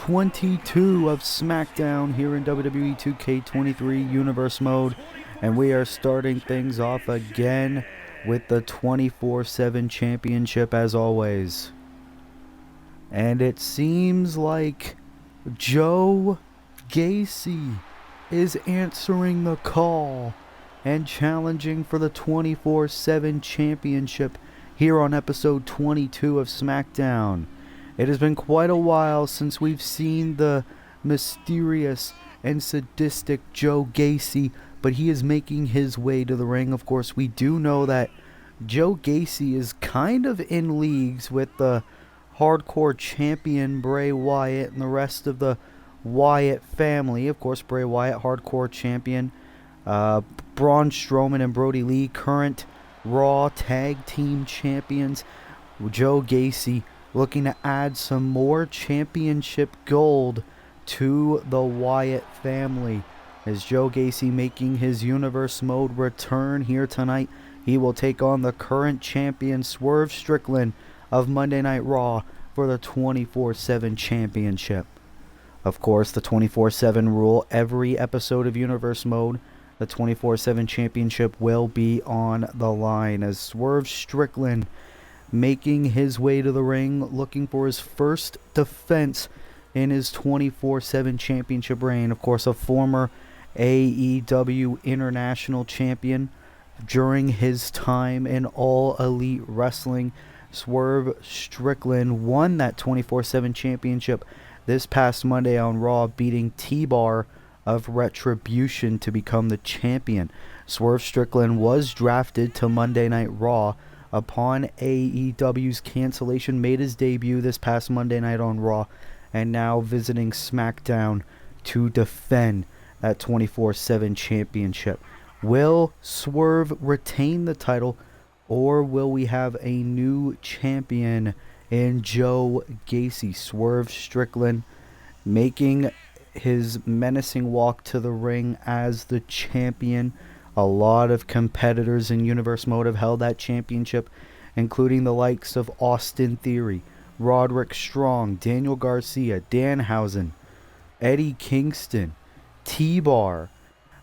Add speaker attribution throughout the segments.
Speaker 1: 22 of Smackdown here in WWE 2K23 Universe Mode, and we are starting things off again with the 24/7 Championship as always. And it seems like Joe Gacy is answering the call and challenging for the 24/7 Championship here on episode 22 of Smackdown. It has been quite a while since we've seen the mysterious and sadistic Joe Gacy, but he is making his way to the ring. Of course, we do know that Joe Gacy is kind of in leagues with the hardcore champion Bray Wyatt and the rest of the Wyatt family. Of course, Bray Wyatt, hardcore champion. Braun Strowman and Brody Lee, current Raw Tag Team Champions. Joe Gacy looking to add some more championship gold to the Wyatt family. As Joe Gacy making his Universe Mode return here tonight, he will take on the current champion Swerve Strickland of Monday Night Raw for the 24/7 Championship. Of course, the 24/7 rule, every episode of Universe Mode, the 24/7 Championship will be on the line as Swerve Strickland making his way to the ring, looking for his first defense in his 24/7 championship reign. Of course, a former AEW International Champion during his time in All Elite Wrestling. Swerve Strickland won that 24/7 championship this past Monday on Raw, beating T-Bar of Retribution to become the champion. Swerve Strickland was drafted to Monday Night Raw upon AEW's cancellation, made his debut this past Monday night on Raw, and now visiting SmackDown to defend that 24/7 championship. Will Swerve retain the title, or will we have a new champion in Joe Gacy? Swerve Strickland making his menacing walk to the ring as the champion. A lot of competitors in Universe Mode have held that championship, including the likes of Austin Theory, Roderick Strong, Daniel Garcia, Danhausen, Eddie Kingston, T-Bar.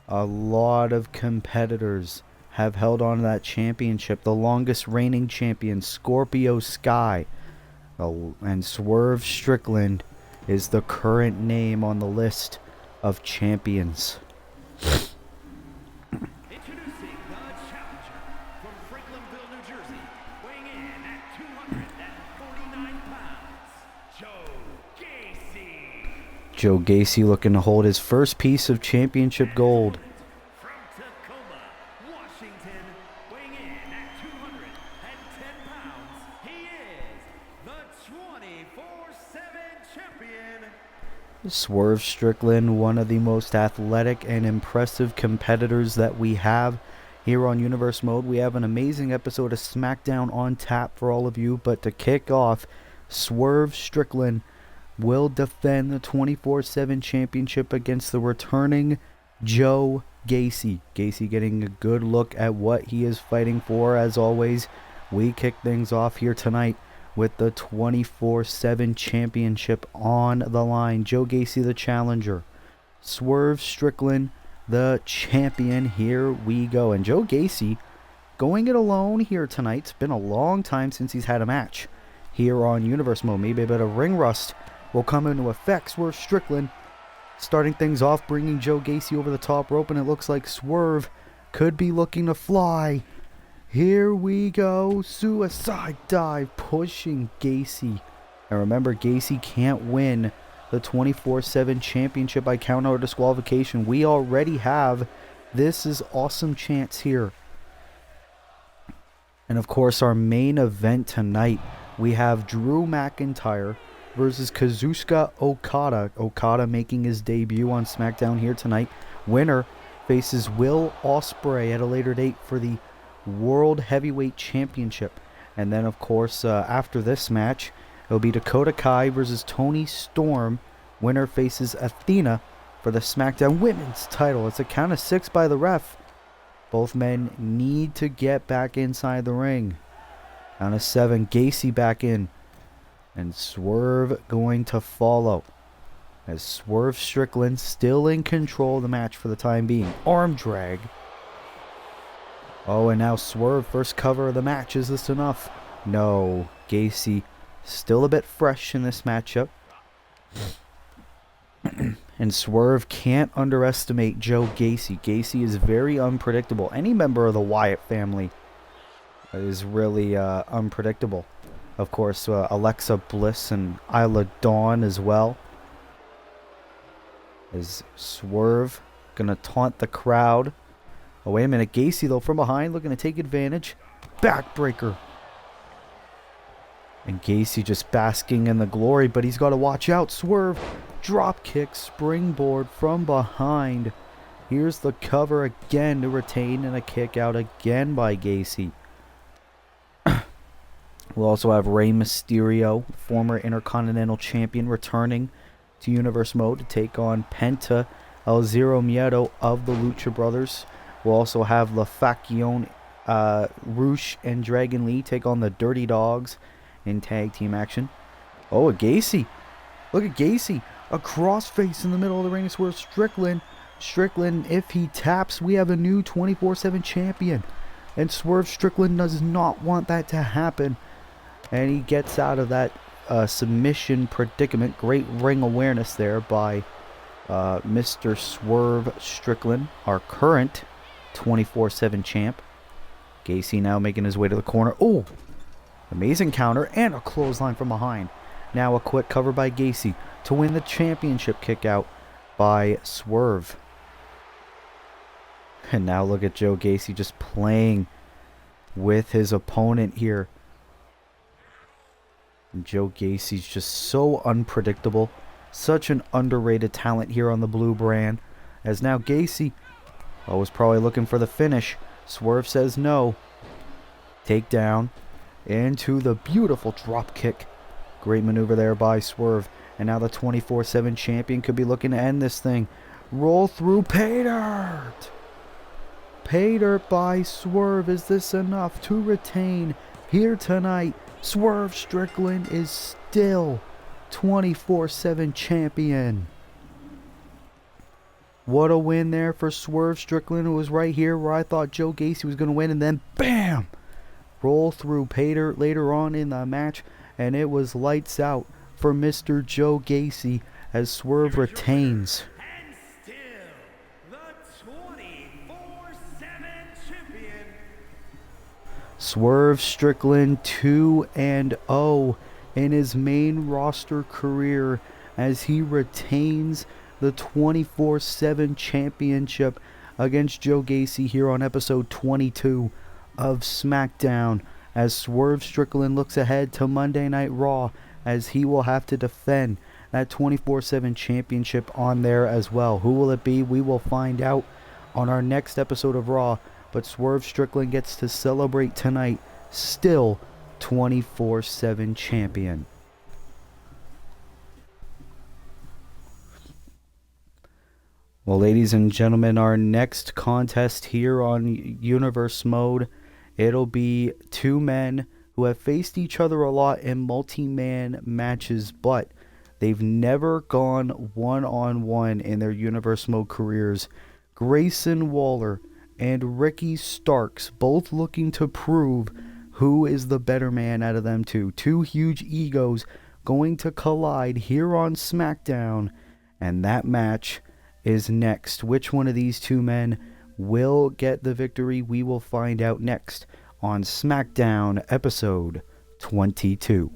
Speaker 1: A lot of competitors have held on to that championship. The longest reigning champion, Scorpio Sky, and Swerve Strickland is the current name on the list of champions. Joe Gacy looking to hold his first piece of championship gold.
Speaker 2: From Tacoma, Washington, weighing in at 210 pounds, he is the 24/7 champion.
Speaker 1: Swerve Strickland, one of the most athletic and impressive competitors that we have here on Universe Mode. We have an amazing episode of SmackDown on tap for all of you, but to kick off, Swerve Strickland will defend the 24/7 championship against the returning Joe Gacy. Gacy getting a good look at what he is fighting for. As always, we kick things off here tonight with the 24/7 championship on the line. Joe Gacy the challenger, Swerve Strickland the champion. Here we go. And Joe Gacy going it alone here tonight. It's been a long time since he's had a match here on Universe Mode. Maybe a bit of ring rust will come into effect. Swerve Strickland starting things off, bringing Joe Gacy over the top rope, and it looks like Swerve could be looking to fly. Here we go. Suicide dive, pushing Gacy. And remember, Gacy can't win the 24/7 championship by count out or disqualification. We already have This Is Awesome chance here. And of course, our main event tonight, we have Drew McIntyre versus Kazuchika Okada. Okada making his debut on SmackDown here tonight. Winner faces Will Ospreay at a later date for the World Heavyweight Championship. And then, of course, after this match, it'll be Dakota Kai versus Toni Storm. Winner faces Athena for the SmackDown Women's title. It's a count of 6 by the ref. Both men need to get back inside the ring. Count of 7, Gacy back in. And Swerve going to follow. as Swerve Strickland still in control of the match for the time being. Arm drag. Oh, and now Swerve, first cover of the match. Is this enough? No. Gacy still a bit fresh in this matchup. And Swerve can't underestimate Joe Gacy. Gacy is very unpredictable. Any member of the Wyatt family is really unpredictable. Of course, Alexa Bliss and Isla Dawn as well. Is Swerve gonna taunt the crowd? Oh, wait a minute. Gacy, though, from behind, looking to take advantage. Backbreaker. And Gacy just basking in the glory, but he's got to watch out. Swerve, drop kick, springboard from behind. Here's the cover again to retain, and a kick out again by Gacy. We'll also have Rey Mysterio, former Intercontinental Champion, returning to Universe Mode to take on Penta El Zero Miedo of the Lucha Brothers. We'll also have La Facción Rush and Dragon Lee take on the Dirty Dogs in tag team action. Oh, a Gacy. Look at Gacy. A crossface in the middle of the ring. It's where Strickland, if he taps, we have a new 24/7 champion. And Swerve Strickland does not want that to happen. And he gets out of that submission predicament. Great ring awareness there by Mr. Swerve Strickland, our current 24/7 champ. Gacy now making his way to the corner. Oh, amazing counter and a clothesline from behind. Now a quick cover by Gacy to win the championship kick out by Swerve. And now look at Joe Gacy just playing with his opponent here. And Joe Gacy's just so unpredictable. Such an underrated talent here on the Blue brand. As now Gacy was probably looking for the finish. Swerve says no. Takedown into the beautiful drop kick. Great maneuver there by Swerve. And now the 24/7 champion could be looking to end this thing. Roll through pay dirt. Pay dirt by Swerve. Is this enough to retain here tonight? Swerve Strickland is still 24/7 champion. What a win there for Swerve Strickland, who was right here where I thought Joe Gacy was going to win, and then BAM! Roll through pay dirt later on in the match, and it was lights out for Mr. Joe Gacy as Swerve retains.
Speaker 2: And still the 24/7 champion.
Speaker 1: Swerve Strickland 2-0 in his main roster career as he retains the 24/7 championship against Joe Gacy here on episode 22 of Smackdown, as Swerve Strickland looks ahead to Monday Night Raw as he will have to defend that 24/7 championship on there as well. Who will it be? We will find out on our next episode of Raw, but Swerve Strickland gets to celebrate tonight, still 24/7 champion. Well, ladies and gentlemen, our next contest here on Universe Mode, it'll be two men who have faced each other a lot in multi-man matches, but they've never gone one-on-one in their Universe Mode careers. Grayson Waller and Ricky Starks, both looking to prove who is the better man out of them two. Two huge egos going to collide here on SmackDown, and that match is next. Which one of these two men will get the victory? We will find out next on Smackdown episode 22.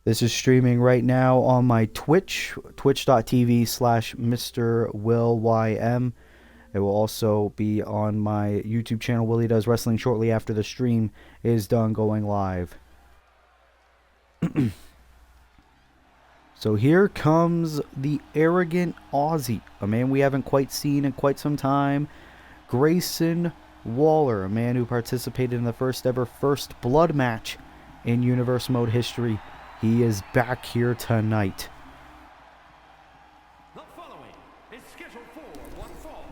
Speaker 1: This is streaming right now on my Twitch, twitch.tv/MrWillym. It will also be on my YouTube channel, Willie Does Wrestling, shortly after the stream is done going live. So here comes the arrogant Aussie, a man we haven't quite seen in quite some time. Grayson Waller, a man who participated in the first ever First Blood match in Universe Mode history. He is back here tonight.
Speaker 2: The following is scheduled for one fall,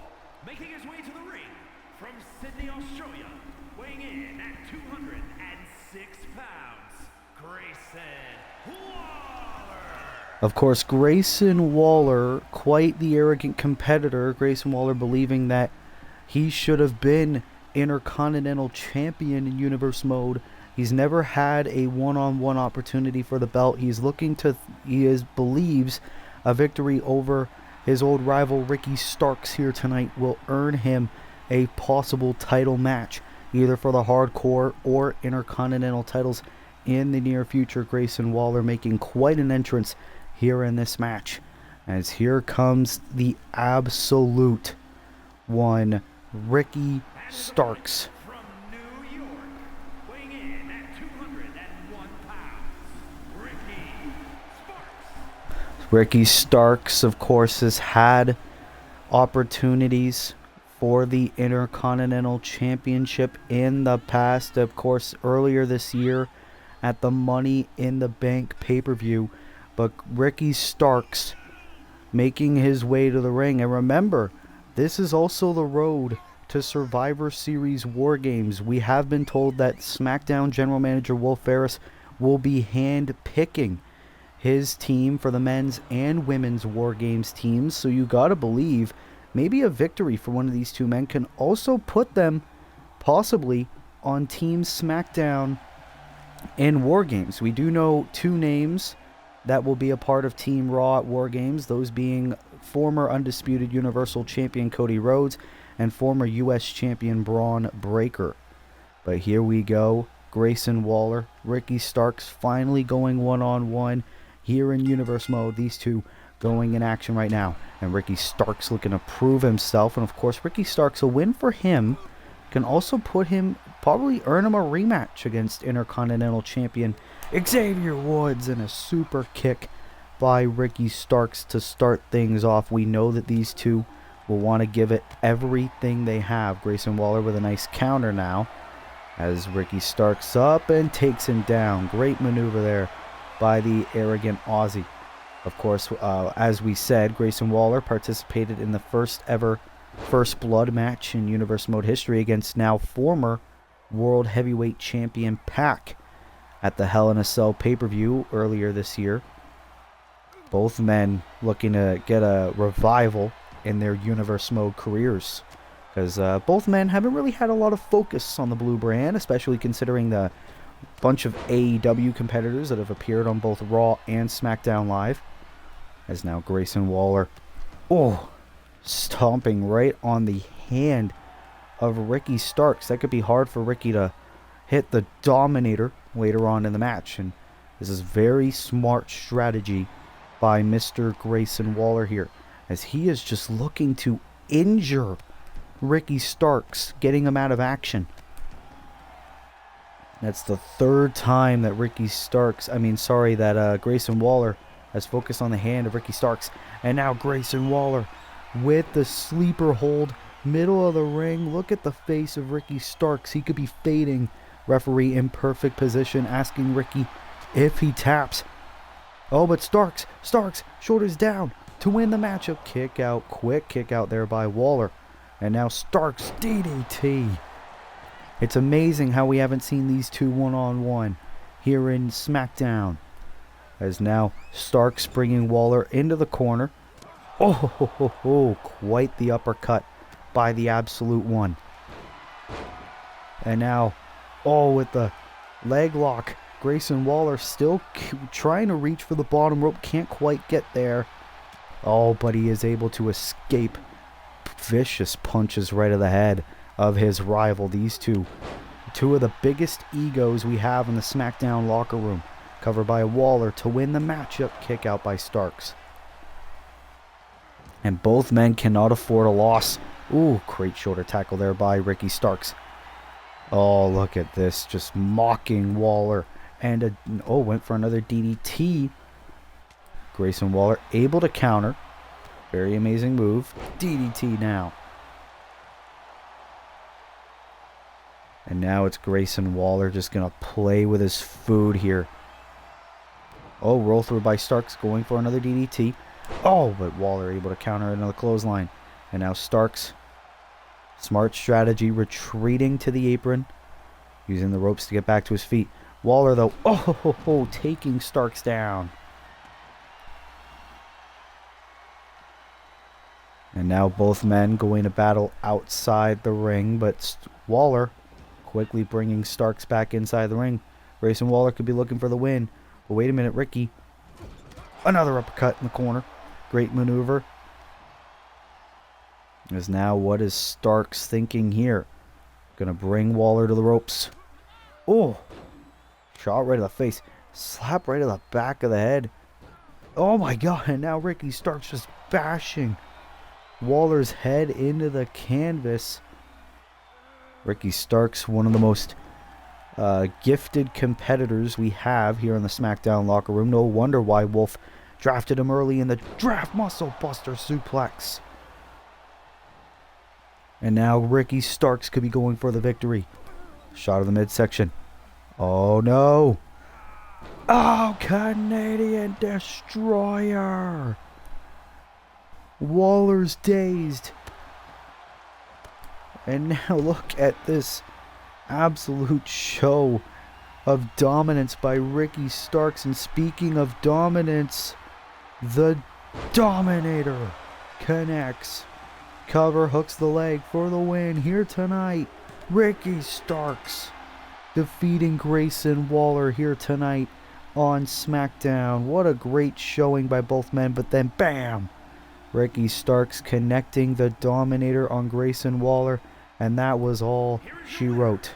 Speaker 2: making his way to the ring from Sydney, Australia, weighing in at 206 pounds, Grayson Waller.
Speaker 1: Of course, Grayson Waller, quite the arrogant competitor. Grayson Waller believing that he should have been Intercontinental Champion in Universe Mode. He's never had a one-on-one opportunity for the belt. Believes a victory over his old rival Ricky Starks here tonight will earn him a possible title match, either for the hardcore or Intercontinental titles in the near future. Grayson Waller making quite an entrance here in this match, as here comes the absolute one, Ricky Starks.
Speaker 2: From New York, weighing in at 201 pounds, Ricky Sparks.
Speaker 1: Ricky Starks, of course, has had opportunities for the Intercontinental Championship in the past. Of course, earlier this year at the Money in the Bank pay-per-view. But Ricky Starks making his way to the ring. And remember, this is also the road to Survivor Series War Games. We have been told that Smackdown General Manager Will Ferris will be hand-picking his team for the men's and women's War Games teams. So you gotta believe maybe a victory for one of these two men can also put them possibly on Team Smackdown in War Games. We do know two names that will be a part of Team Raw at War Games, those being former Undisputed Universal Champion Cody Rhodes and former U.S. Champion Braun Breaker. But here we go, Grayson Waller, Ricky Starks finally going one-on-one here in Universe Mode. These two going in action right now. And Ricky Starks looking to prove himself. And of course, Ricky Starks, a win for him can also put him, probably earn him a rematch against Intercontinental Champion Xavier Woods, and a super kick by Ricky Starks to start things off. We know that these two will want to give it everything they have. Grayson Waller with a nice counter now as Ricky Starks up and takes him down. Great maneuver there by the arrogant Aussie. Of course, as we said, Grayson Waller participated in the first ever First Blood match in Universe Mode history against now former World Heavyweight Champion Pac at the Hell in a Cell pay-per-view earlier this year. Both men looking to get a revival in their Universe Mode careers, because both men haven't really had a lot of focus on the blue brand, especially considering the bunch of AEW competitors that have appeared on both Raw and SmackDown Live. As now Grayson Waller, stomping right on the hand of Ricky Starks. That could be hard for Ricky to hit the Dominator later on in the match, and this is very smart strategy by Mr. Grayson Waller here, as he is just looking to injure Ricky Starks, getting him out of action. That's the third time that Grayson Waller has focused on the hand of Ricky Starks. And now Grayson Waller with the sleeper hold, middle of the ring. Look at the face of Ricky Starks. He could be fading. Referee in perfect position, asking Ricky if he taps. Oh, but Starks, shoulders down to win the matchup. Kick out, quick kick out there by Waller. And now Starks DDT. It's amazing how we haven't seen these two one-on-one here in SmackDown. As now Starks bringing Waller into the corner. Quite the uppercut by the Absolute One. And now, with the leg lock, Grayson Waller still trying to reach for the bottom rope. Can't quite get there. But he is able to escape vicious punches right to the head of his rival. These two of the biggest egos we have in the SmackDown locker room. Covered by Waller to win the matchup. Kick out by Starks. And both men cannot afford a loss. Great shoulder tackle there by Ricky Starks. Look at this. Just mocking Waller. And went for another DDT. Grayson Waller able to counter. Very amazing move. DDT now. And now it's Grayson Waller just going to play with his food here. Roll through by Starks, going for another DDT. But Waller able to counter another clothesline. And now Starks, smart strategy, retreating to the apron, using the ropes to get back to his feet. Waller, though, taking Starks down. And now both men going to battle outside the ring, but Waller quickly bringing Starks back inside the ring. Grayson Waller could be looking for the win. But wait a minute, Ricky. Another uppercut in the corner. Great maneuver. Is now what is Starks thinking here? Gonna bring Waller to the ropes. Oh! Shot right to the face. Slap right to the back of the head. Oh my god, and now Ricky Starks just bashing Waller's head into the canvas. Ricky Starks, one of the most gifted competitors we have here in the SmackDown locker room. No wonder why Wolf drafted him early in the draft. Muscle Buster suplex. And now Ricky Starks could be going for the victory. Shot of the midsection. Oh no. Oh, Canadian Destroyer. Waller's dazed. And now look at this absolute show of dominance by Ricky Starks. And speaking of dominance, the Dominator connects. Cover, hooks the leg for the win here tonight. Ricky Starks defeating Grayson Waller here tonight on SmackDown. What a great showing by both men, but then bam! Ricky Starks connecting the Dominator on Grayson Waller, and that was all she wrote.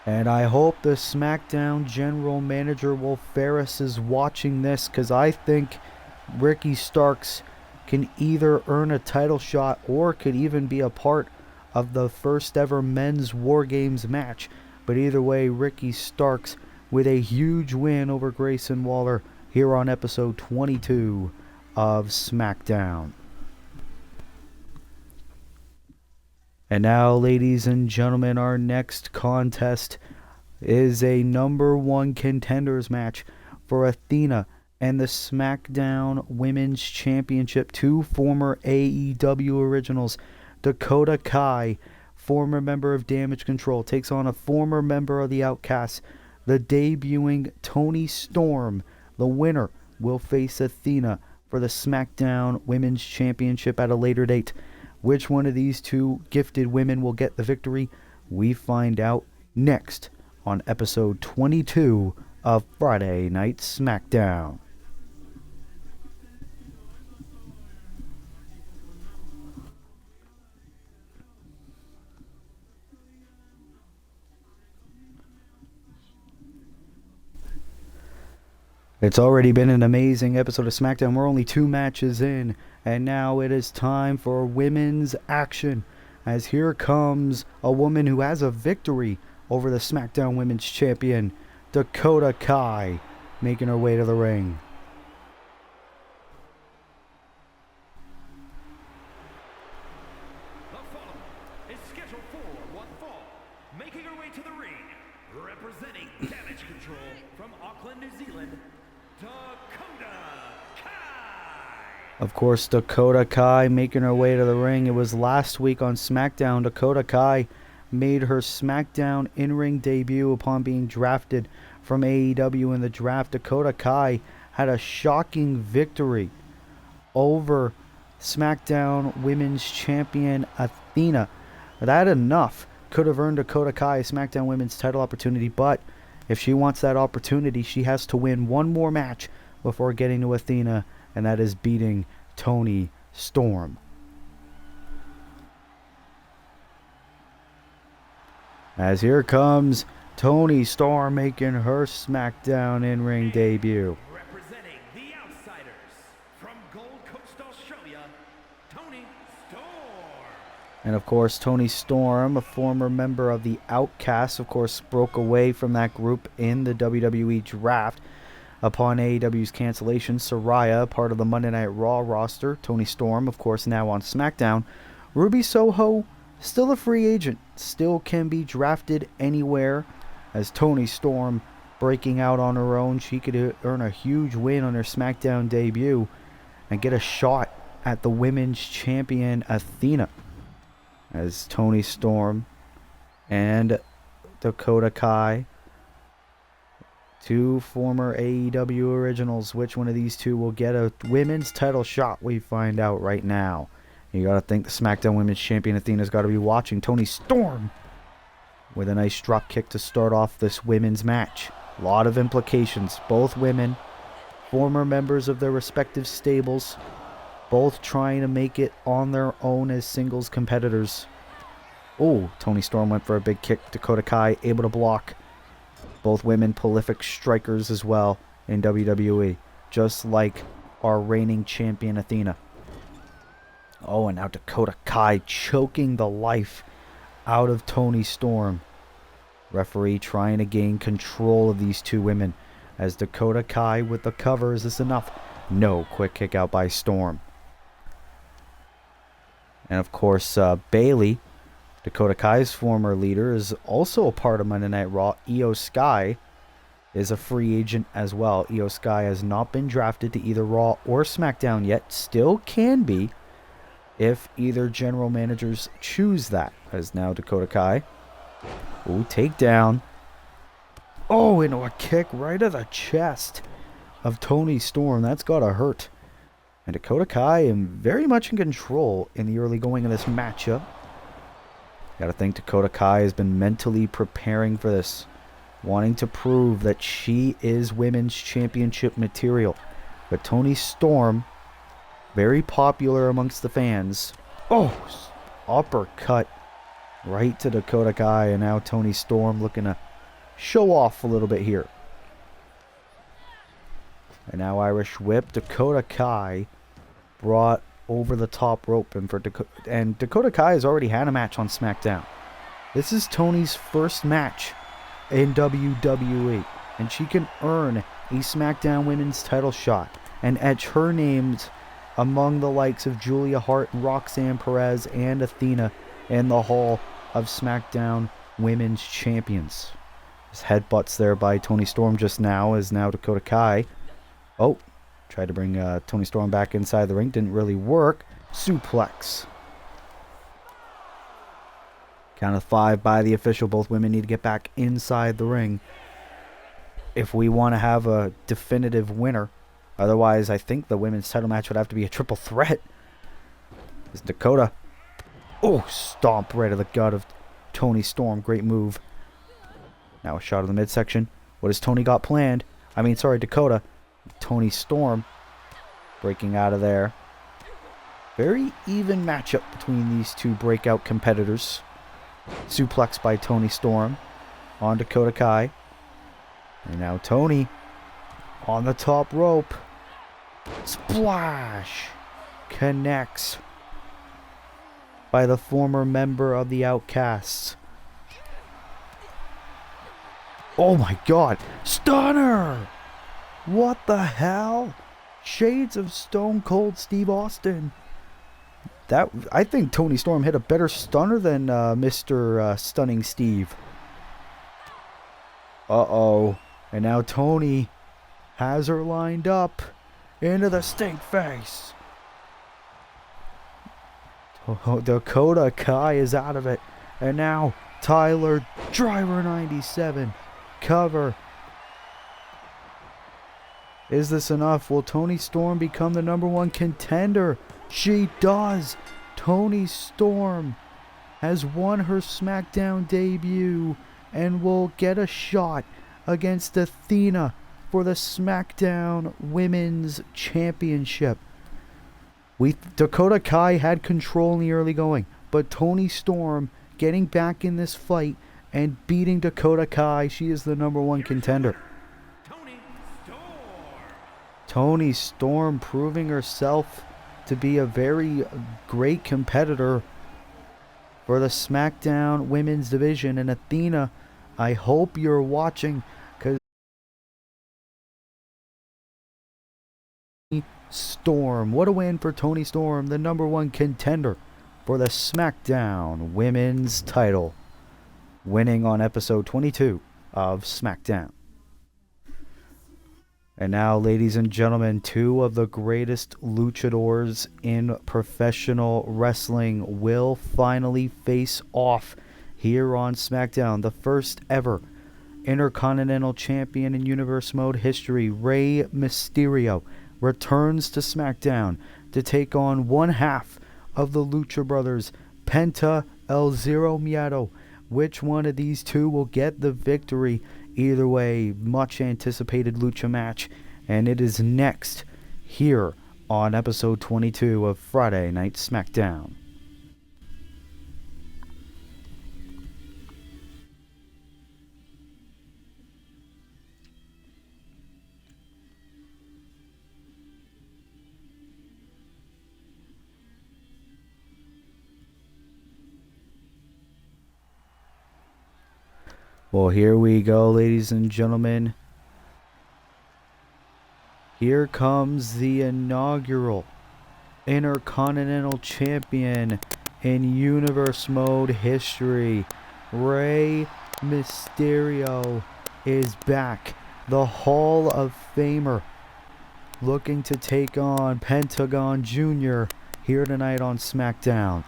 Speaker 1: And I hope the SmackDown General Manager Wolf Ferris is watching this, because I think Ricky Starks can either earn a title shot or could even be a part of the first ever men's War Games match. But either way, Ricky Starks with a huge win over Grayson Waller here on episode 22 of SmackDown. And now, ladies and gentlemen, our next contest is a #1 contenders match for Athena and the SmackDown Women's Championship. Two former AEW originals, Dakota Kai, former member of Damage Control, takes on a former member of the Outcasts, the debuting Toni Storm. The winner will face Athena for the SmackDown Women's Championship at a later date. Which one of these two gifted women will get the victory? We find out next on episode 22 of Friday Night SmackDown. It's already been an amazing episode of SmackDown. We're only 2 matches in, and now it is time for women's action, as here comes a woman who has a victory over the SmackDown Women's Champion, Dakota Kai, making her way to the ring.
Speaker 2: The following is scheduled for one fall, making her way to the ring, representing Damage Control from Auckland, New Zealand, Dakota Kai.
Speaker 1: Of course, Dakota Kai making her way to the ring. It was last week on SmackDown. Dakota Kai made her SmackDown in-ring debut upon being drafted from AEW in the draft. Dakota Kai had a shocking victory over SmackDown Women's Champion Athena. That enough could have earned Dakota Kai a SmackDown Women's title opportunity, but if she wants that opportunity, she has to win one more match before getting to Athena, and that is beating Toni Storm. As here comes Toni Storm making her SmackDown in-ring debut.
Speaker 2: Representing the Outsiders from Gold Coast, Australia, Toni Storm.
Speaker 1: And of course, Toni Storm, a former member of the Outcasts, of course, broke away from that group in the WWE draft upon AEW's cancellation. Saraya, part of the Monday Night Raw roster. Toni Storm, of course, now on SmackDown. Ruby Soho, still a free agent, still can be drafted anywhere. As Toni Storm breaking out on her own, she could earn a huge win on her SmackDown debut and get a shot at the Women's Champion Athena. As Toni Storm and Dakota Kai Two former AEW originals. Which one of these two will get a women's title shot? We find out right now. You got to think the SmackDown Women's Champion Athena's got to be watching. Toni Storm with a nice drop kick to start off this women's match. A lot of implications. Both women, former members of their respective stables, both trying to make it on their own as singles competitors. Oh, Toni Storm went for a big kick. Dakota Kai able to block. Both women prolific strikers as well in WWE, just like our reigning champion Athena. Oh, and now Dakota Kai choking the life out of Toni Storm. Referee trying to gain control of these two women as Dakota Kai with the cover. Is this enough? No. Quick kick out by Storm. And of course, Bayley, Dakota Kai's former leader, is also a part of Monday Night Raw. Io Sky is a free agent as well. Io Sky has not been drafted to either Raw or SmackDown yet. Still can be if either general managers choose that. As now Dakota Kai. Ooh, takedown. Oh, into a kick right to the chest of Toni Storm. That's gotta hurt. And Dakota Kai very much in control in the early going of this matchup. Gotta think Dakota Kai has been mentally preparing for this, wanting to prove that she is women's championship material. But Toni Storm, very popular amongst the fans. Oh, uppercut right to Dakota Kai, and now Toni Storm looking to show off a little bit here. And now Irish whip. Dakota Kai brought over the top rope, and Dakota Kai has already had a match on SmackDown. This is Toni's first match in WWE, and she can earn a SmackDown Women's title shot and etch her names among the likes of Julia Hart, Roxanne Perez, and Athena in the Hall of SmackDown Women's Champions. His headbutts there by Toni Storm just now is now Dakota Kai. Oh, tried to bring Toni Storm back inside the ring. Didn't really work. Suplex. Count of 5 by the official. Both women need to get back inside the ring if we want to have a definitive winner. Otherwise, I think the women's title match would have to be a triple threat. It's Dakota. Oh, stomp right to the gut of Toni Storm. Great move. Now a shot of the midsection. What has Toni got planned? Dakota. Toni Storm breaking out of there. Very even matchup between these two breakout competitors. Suplex by Toni Storm on Dakota Kai. And now Toni on the top rope. Splash! Connects by the former member of the Outcasts. Oh my god! Stunner! What the hell? Shades of Stone Cold Steve Austin. I think Toni Storm hit a better stunner than Mr. Stunning Steve. Uh-oh. And now Toni has her lined up into the stink face. Dakota Kai is out of it. And now Tyler Driver 97. Cover. Is this enough? Will Toni Storm become the #1 contender? She does. Toni Storm has won her SmackDown debut and will get a shot against Athena for the SmackDown Women's Championship. Dakota Kai had control in the early going, but Toni Storm getting back in this fight and beating Dakota Kai. She is the #1 contender. Toni Storm proving herself to be a very great competitor for the SmackDown Women's Division. And Athena, I hope you're watching, because Storm, what a win for Toni Storm, the #1 contender for the SmackDown Women's title, winning on episode 22 of SmackDown. And now, ladies and gentlemen, two of the greatest luchadors in professional wrestling will finally face off here on SmackDown. The first ever Intercontinental Champion in Universe Mode history, Rey Mysterio, returns to SmackDown to take on one half of the Lucha Brothers, Penta El Zero Miedo. Which one of these two will get the victory? Either way, much anticipated Lucha match, and it is next here on episode 22 of Friday Night SmackDown. Well, here we go, ladies and gentlemen. Here comes the inaugural Intercontinental Champion in Universe Mode history. Rey Mysterio is back. The Hall of Famer looking to take on Pentagon Jr. here tonight on SmackDown.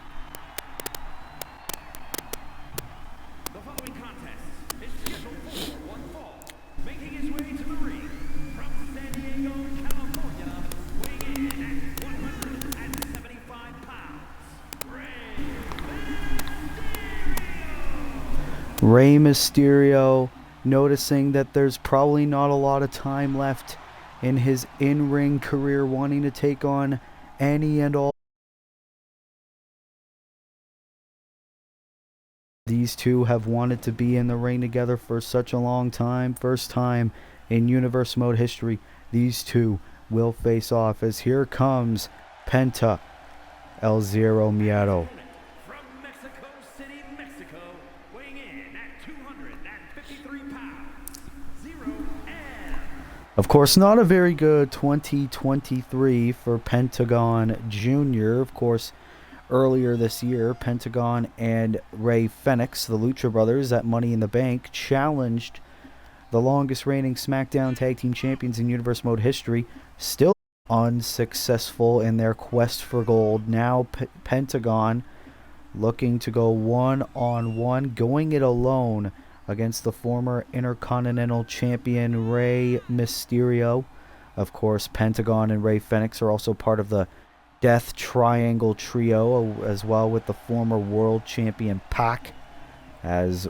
Speaker 2: The following contest is scheduled for one fall. Making his way to the ring from San Diego, California, weighing in at 175 pounds,
Speaker 1: Rey Mysterio noticing that there's probably not a lot of time left in his in-ring career, wanting to take on any and all. These two have wanted to be in the ring together for such a long time. First time in Universe Mode history, these two will face off as here comes Penta El Zero Miedo.
Speaker 2: from Mexico City, Mexico, weighing in at 253 pounds, 0M.
Speaker 1: Of course, not a very good 2023 for Pentagon Jr. Of course, earlier this year, Pentagon and Rey Fenix, the Lucha Brothers, at Money in the Bank, challenged the longest reigning SmackDown Tag Team Champions in Universe Mode history, still unsuccessful in their quest for gold. Now Pentagon looking to go one-on-one, going it alone against the former Intercontinental Champion Rey Mysterio. Of course, Pentagon and Rey Fenix are also part of the Death Triangle Trio, as well with the former World Champion Pac. As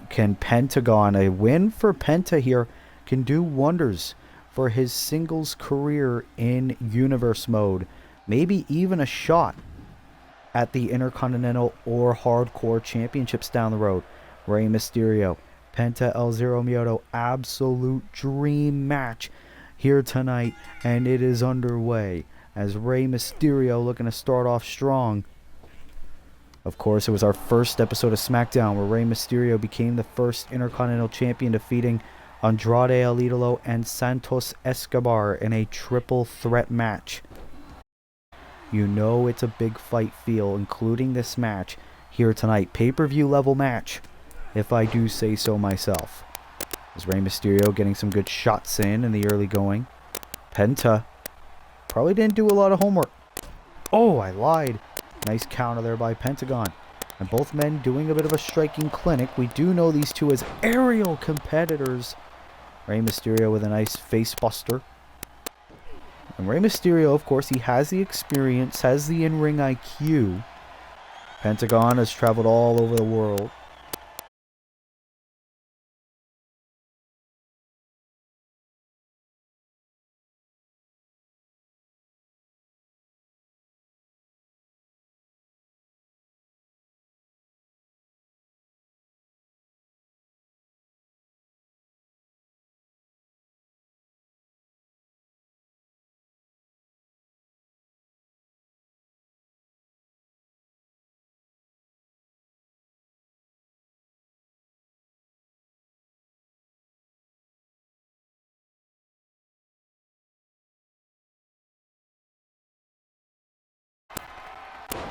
Speaker 1: can Pentagon, a win for Penta here can do wonders for his singles career in Universe Mode. Maybe even a shot at the Intercontinental or Hardcore Championships down the road. Rey Mysterio, Penta El Zero Miedo, absolute dream match here tonight, and it is underway as Rey Mysterio looking to start off strong. Of course, it was our first episode of SmackDown where Rey Mysterio became the first Intercontinental Champion, defeating Andrade El Idolo and Santos Escobar in a triple threat match. You know it's a big fight feel, including this match here tonight. Pay-per-view level match, if I do say so myself. As Rey Mysterio getting some good shots in the early going. Penta probably didn't do a lot of homework. Oh, I lied. Nice counter there by Pentagon. And both men doing a bit of a striking clinic. We do know these two as aerial competitors. Rey Mysterio with a nice face buster. And Rey Mysterio, of course, he has the experience, has the in-ring IQ. Pentagon has traveled all over the world.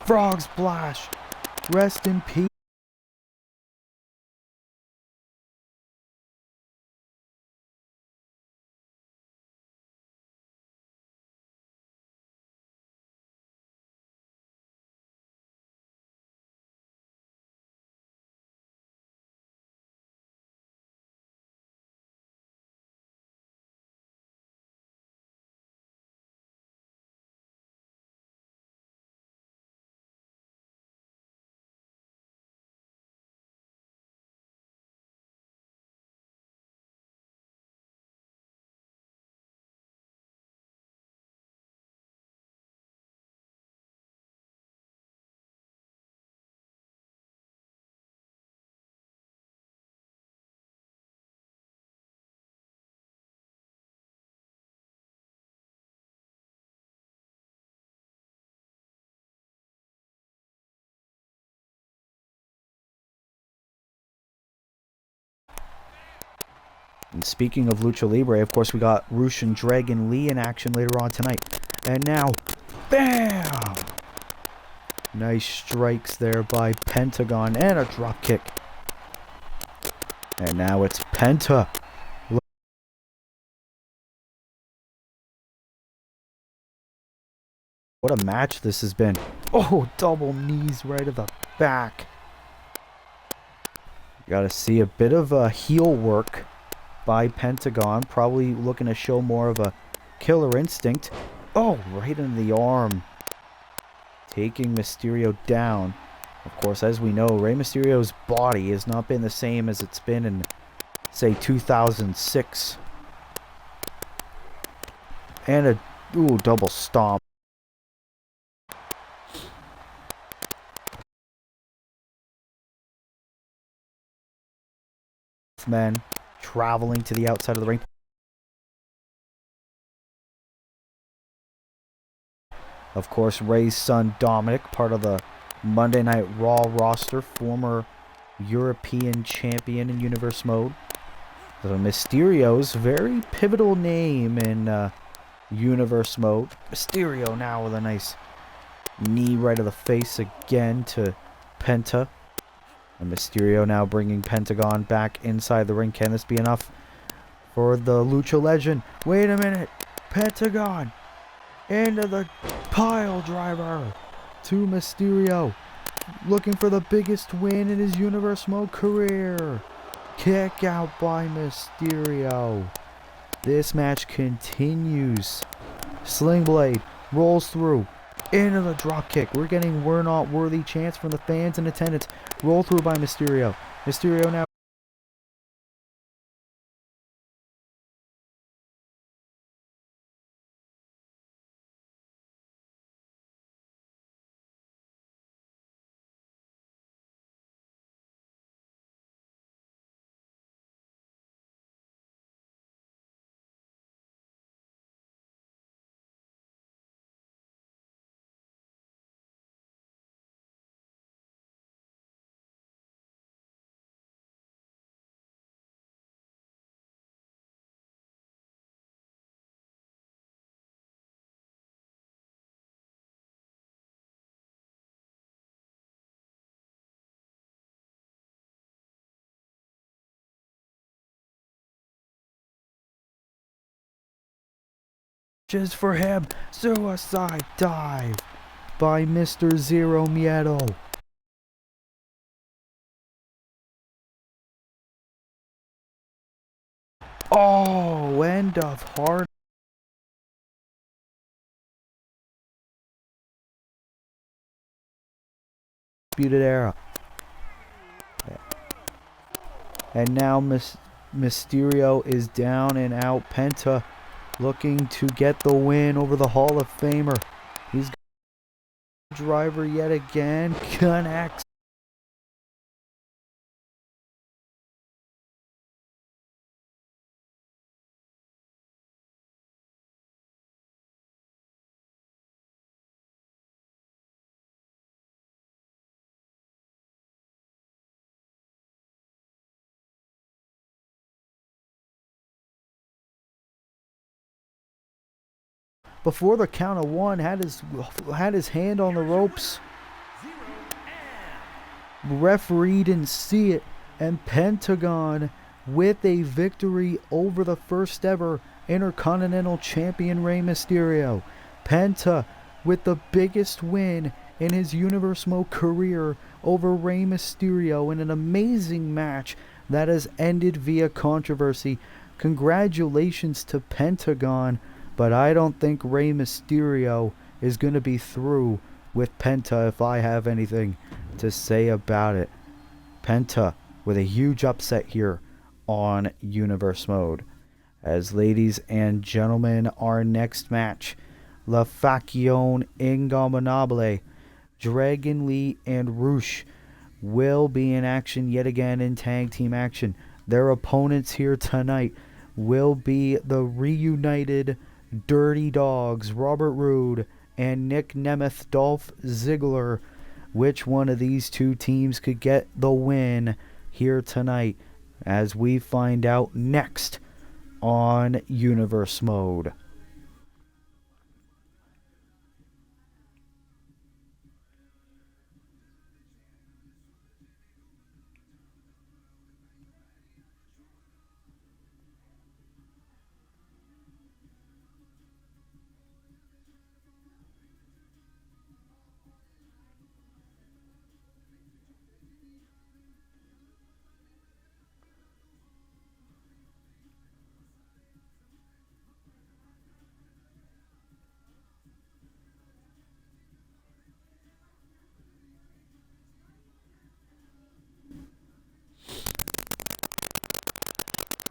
Speaker 1: Frog Splash. Rest in peace. And speaking of Lucha Libre, of course, we got Rush and Dragon Lee in action later on tonight. And now, bam! Nice strikes there by Pentagon and a drop kick. And now it's Penta. What a match this has been. Oh, double knees right to the back. You gotta see a bit of a heel work by Pentagon. Probably looking to show more of a killer instinct. Oh, right into the arm. Taking Mysterio down. Of course, as we know, Rey Mysterio's body has not been the same as it's been in, say, 2006. And a double stomp. Men traveling to the outside of the ring. Of course, Rey's son Dominic, part of the Monday Night Raw roster, former European champion in Universe Mode. The Mysterio's very pivotal name in Universe Mode. Mysterio now with a nice knee right to the face again to Penta. And Mysterio now bringing Pentagon back inside the ring. Can this be enough for the Lucha Legend? Wait a minute. Pentagon into the pile driver to Mysterio. Looking for the biggest win in his Universe Mode career. Kick out by Mysterio. This match continues. Sling Blade rolls through. Into the drop kick. We're getting "we're not worthy" chants from the fans in attendance. Roll through by Mysterio. Mysterio now. Just for him. Suicide dive by Mr. Zero Miedo. Oh, end of hard. Disputed era. And now Mysterio is down and out. Penta looking to get the win over the Hall of Famer. He's got a driver yet again. Connects. Before the count of one, had his hand on the ropes. Referee didn't see it, and Pentagon with a victory over the first ever Intercontinental Champion Rey Mysterio. Penta with the biggest win in his Universe Mode career over Rey Mysterio in an amazing match that has ended via controversy. Congratulations to Pentagon. But I don't think Rey Mysterio is going to be through with Penta if I have anything to say about it. Penta with a huge upset here on Universe Mode. As ladies and gentlemen, our next match, La Facción Ingobernables, Dragon Lee and Rush will be in action yet again in tag team action. Their opponents here tonight will be the reunited Dirty Dogs, Robert Roode and Nick Nemeth, Dolph Ziggler. Which one of these two teams could get the win here tonight? as we find out next on Universe Mode.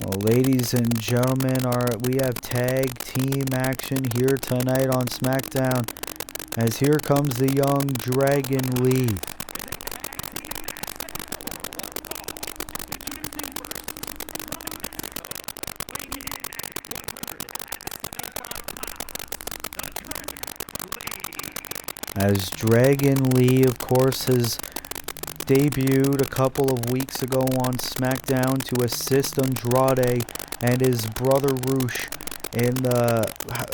Speaker 1: Well, ladies and gentlemen, we have tag team action here tonight on SmackDown, as here comes the young Dragon Lee. As Dragon Lee, of course, has debuted a couple of weeks ago on SmackDown to assist Andrade and his brother Roosh in the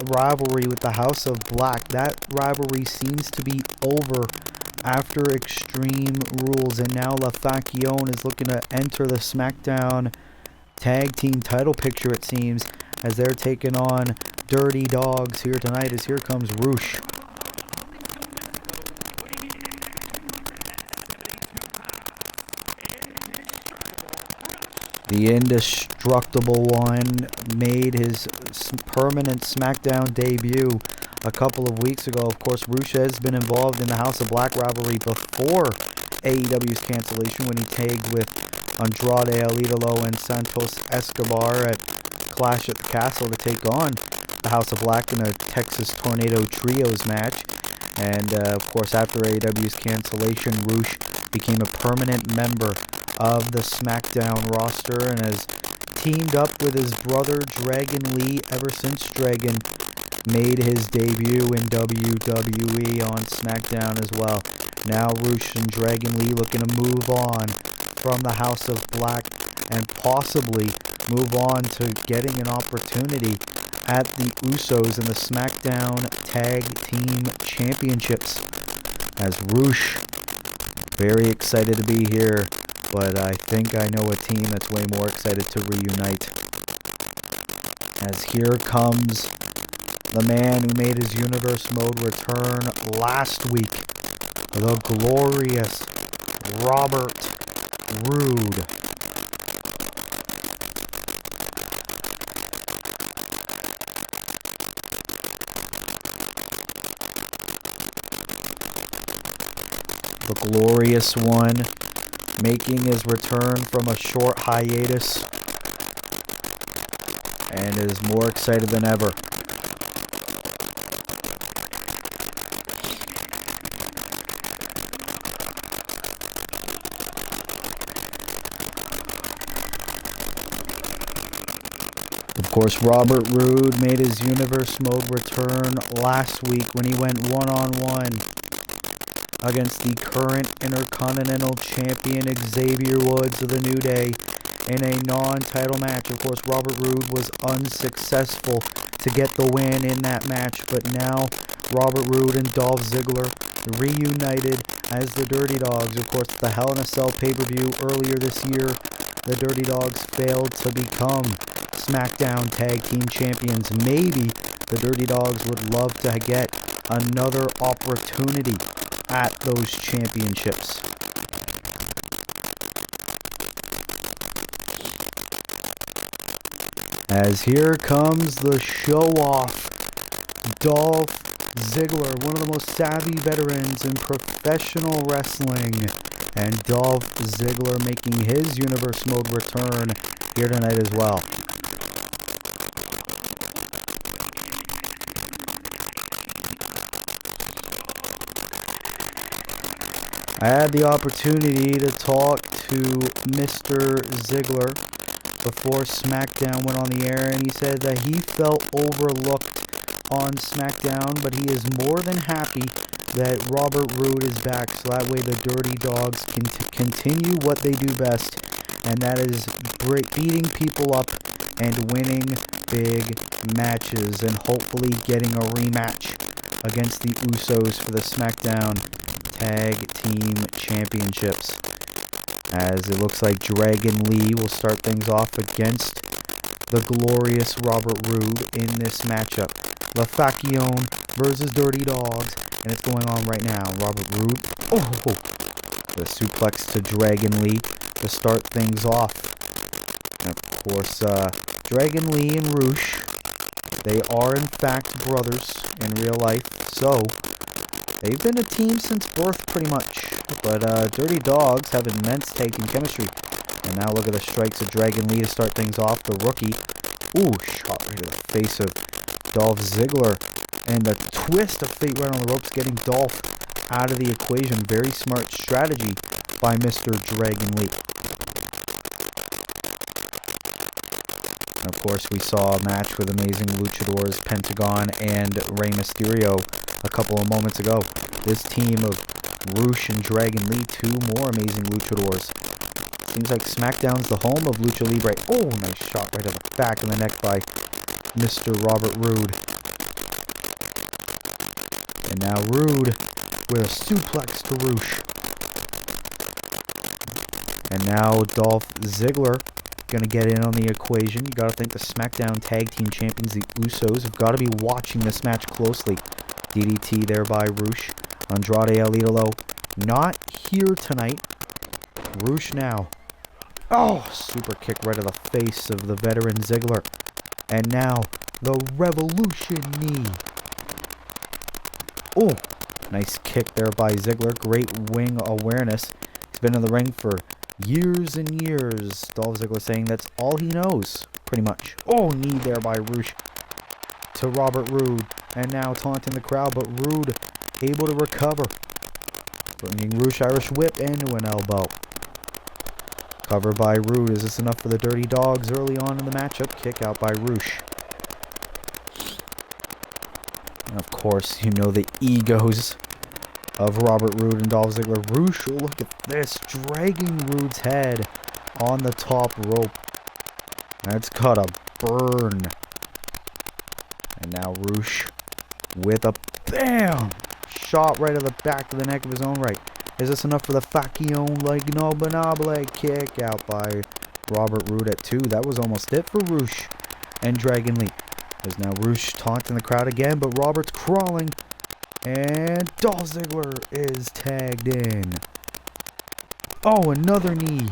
Speaker 1: rivalry with the House of Black. That rivalry seems to be over after Extreme Rules, and now La Faction is looking to enter the SmackDown tag team title picture, it seems, as they're taking on Dirty Dogs here tonight, as here comes Roosh. The Indestructible One made his permanent SmackDown debut a couple of weeks ago. Of course, Roosh has been involved in the House of Black rivalry before AEW's cancellation, when he tagged with Andrade El Idolo and Santos Escobar at Clash at the Castle to take on the House of Black in a Texas Tornado Trios match. And of course, after AEW's cancellation, Roosh became a permanent member of the SmackDown roster and has teamed up with his brother Dragon Lee ever since Dragon made his debut in WWE on SmackDown as well. Now Roosh and Dragon Lee looking to move on from the House of Black and possibly move on to getting an opportunity at the Usos in the SmackDown Tag Team Championships. As Roosh, very excited to be here, but I think I know a team that's way more excited to reunite. As here comes the man who made his Universe Mode return last week, the glorious Robert Roode. The glorious one, making his return from a short hiatus, and is more excited than ever. Of course, Robert Roode made his Universe Mode return last week when he went one-on-one against the current Intercontinental Champion Xavier Woods of the New Day in a non-title match. Of course, Robert Roode was unsuccessful to get the win in that match, but now Robert Roode and Dolph Ziggler reunited as the Dirty Dogs. Of course, the Hell in a Cell pay-per-view earlier this year, the Dirty Dogs failed to become SmackDown Tag Team Champions. Maybe the Dirty Dogs would love to get another opportunity at those championships. As here comes the show-off, Dolph Ziggler, one of the most savvy veterans in professional wrestling, and Dolph Ziggler making his Universe Mode return here tonight as well. I had the opportunity to talk to Mr. Ziggler before SmackDown went on the air, and he said that he felt overlooked on SmackDown, but he is more than happy that Robert Roode is back, so that way the Dirty Dogs can continue what they do best and that is beating people up and winning big matches and hopefully getting a rematch against the Usos for the Smackdown Tag Team Championships. As it looks like Dragon Lee will start things off against the glorious Robert Roode in this matchup. La Faction versus Dirty Dogs, and it's going on right now. Robert Roode, the suplex to Dragon Lee to start things off. And of course, Dragon Lee and Roosh, they are in fact brothers in real life, so they've been a team since birth pretty much. But Dirty Dogs have immense tag team chemistry. And now look at the strikes of Dragon Lee to start things off. The rookie, shot right to the face of Dolph Ziggler. And a twist of fate right on the ropes, getting Dolph out of the equation. Very smart strategy by Mr. Dragon Lee. And of course, we saw a match with amazing luchadors Pentagon and Rey Mysterio a couple of moments ago. This team of Roosh and Dragon Lee, two more amazing luchadors. Seems like SmackDown's the home of Lucha Libre. Oh, nice shot right to the back of the neck by Mr. Robert Roode. And now Roode with a suplex to Roosh. And now Dolph Ziggler gonna get in on the equation. You gotta think the SmackDown Tag Team Champions, the Usos, have gotta be watching this match closely. DDT there by Roosh. Andrade El Idolo not here tonight. Roosh now. Super kick right to the face of the veteran Ziggler. And now the Revolution knee. Nice kick there by Ziggler. Great wing awareness. He's been in the ring for years and years. Dolph Ziggler saying that's all he knows, pretty much. Knee there by Roosh to Robert Roode. And now taunting the crowd, but Roode able to recover. Bringing Roosh Irish Whip into an elbow. Cover by Roode. Is this enough for the Dirty Dogs early on in the matchup? Kick out by Roosh. And of course, you know the egos of Robert Roode and Dolph Ziggler. Roosh, look at this, dragging Roode's head on the top rope. That's gotta burn. And now Roosh with a bam! Shot right to the back of the neck of his own right. Is this enough for the Faction like Nobunable? Kick out by Robert Roode at 2. That was almost it for Roosh and Dragon Lee. There's now Roosh taunting the crowd again, but Robert's crawling. And Dolph Ziggler is tagged in. Another knee.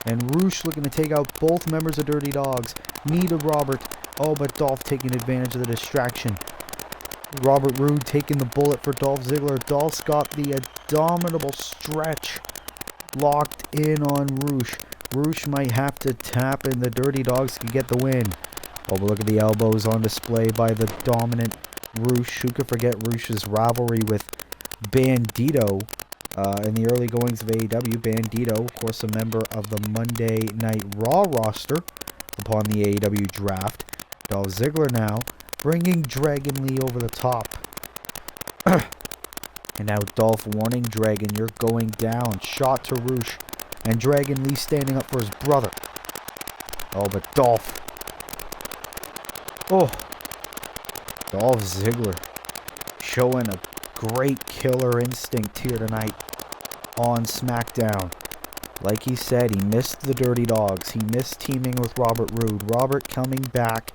Speaker 1: And Roosh looking to take out both members of Dirty Dogs. Knee to Robert. But Dolph taking advantage of the distraction. Robert Roode taking the bullet for Dolph Ziggler. Dolph's got the abominable stretch locked in on Roosh. Roosh might have to tap and the Dirty Dogs can get the win. But look at the elbows on display by the dominant Roosh. Who could forget Roosh's rivalry with Bandito in the early goings of AEW. Bandito, of course, a member of the Monday Night Raw roster upon the AEW draft. Dolph Ziggler now bringing Dragon Lee over the top. And now Dolph warning Dragon, you're going down. Shot to Roosh. And Dragon Lee standing up for his brother. But Dolph. Dolph Ziggler showing a great killer instinct here tonight on SmackDown. Like he said, he missed the Dirty Dogs. He missed teaming with Robert Roode. Robert coming back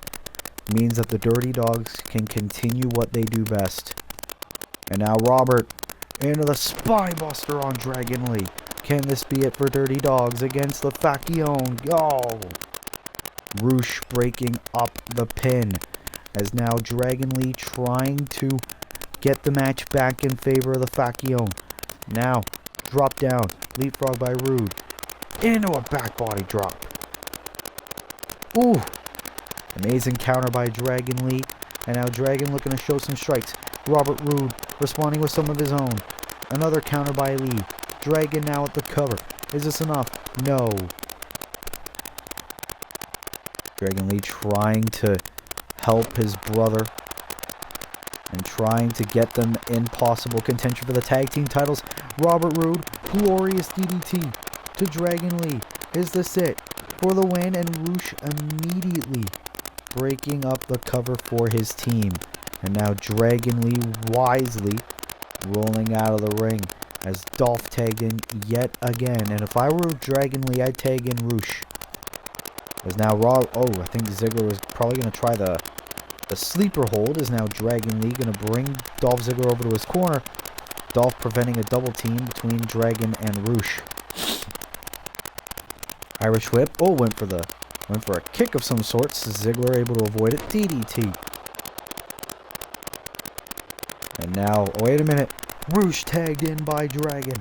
Speaker 1: means that the Dirty Dogs can continue what they do best. And now Robert into the Spinebuster on Dragon Lee. Can this be it for Dirty Dogs against the Faction? Roosh breaking up the pin. As now Dragon Lee trying to get the match back in favor of the Faction. Now, drop down. Leapfrog by Roode. Into a back body drop. Amazing counter by Dragon Lee. And now Dragon looking to show some strikes. Robert Roode responding with some of his own. Another counter by Lee. Dragon now at the cover. Is this enough? No. Dragon Lee trying to help his brother and trying to get them in possible contention for the tag team titles. Robert Roode, glorious DDT to Dragon Lee. Is this it for the win? And Roosh immediately breaking up the cover for his team. And now Dragon Lee wisely rolling out of the ring as Dolph tagged in yet again. And if I were Dragon Lee, I'd tag in Roosh. As now I think Ziggler was probably going to try the sleeper hold. Is now Dragon Lee going to bring Dolph Ziggler over to his corner. Dolph preventing a double team between Dragon and Roosh. Irish whip. Oh, went for a kick of some sorts. Ziggler able to avoid it. DDT. And now, wait a minute. Roosh tagged in by Dragon.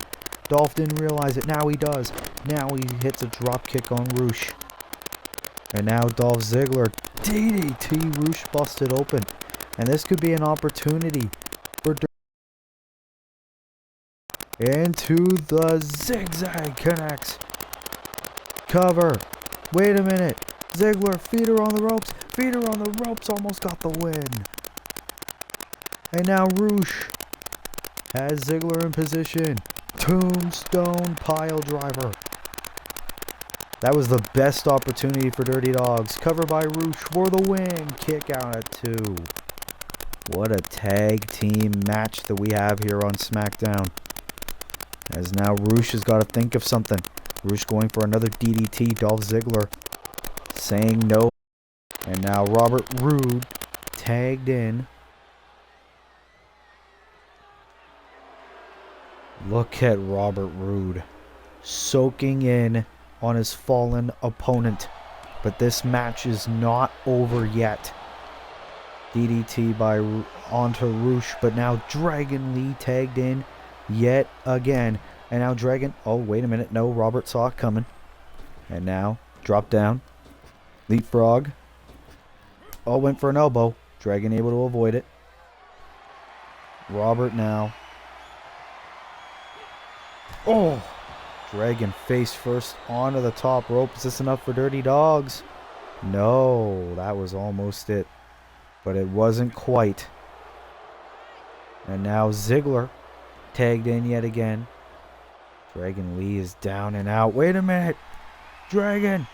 Speaker 1: Dolph didn't realize it. Now he does. Now he hits a drop kick on Roosh. And now Dolph Ziggler. DDT. Roosh busted open. And this could be an opportunity for into the zigzag connects. Cover. Wait a minute. Ziggler, feeder on the ropes. Feeder on the ropes almost got the win. And now Roosh has Ziggler in position. Tombstone pile driver. That was the best opportunity for Dirty Dogs. Cover by Roosh for the win. Kick out at 2. What a tag team match that we have here on SmackDown. As now Roosh has got to think of something. Roosh going for another DDT. Dolph Ziggler saying no. And now Robert Roode tagged in. Look at Robert Roode soaking in on his fallen opponent. But this match is not over yet. DDT onto Roosh. But now Dragon Lee tagged in yet again. And now Dragon... Oh, wait a minute. No, Robert saw it coming. And now, drop down. Leapfrog. Oh, went for an elbow. Dragon able to avoid it. Robert now. Oh! Dragon face first onto the top rope. Is this enough for Dirty Dogs? No, that was almost it. But it wasn't quite. And now Ziggler tagged in yet again. Dragon Lee is down and out. Wait a minute. Dragon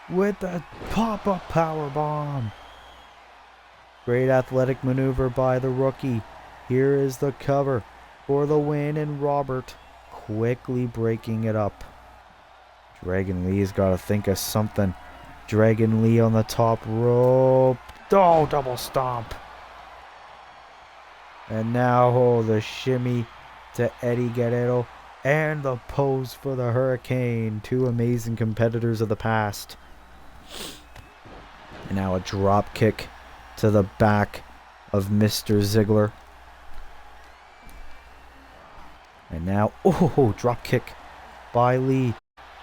Speaker 1: with the pop-up powerbomb. Great athletic maneuver by the rookie. Here is the cover for the win, and Robert quickly breaking it up. Dragon Lee's got to think of something. Dragon Lee on the top rope. Oh, double stomp. And now, the shimmy to Eddie Guerrero. And the pose for the Hurricane. Two amazing competitors of the past. And now a drop kick to the back of Mr. Ziggler. And now, drop kick by Lee.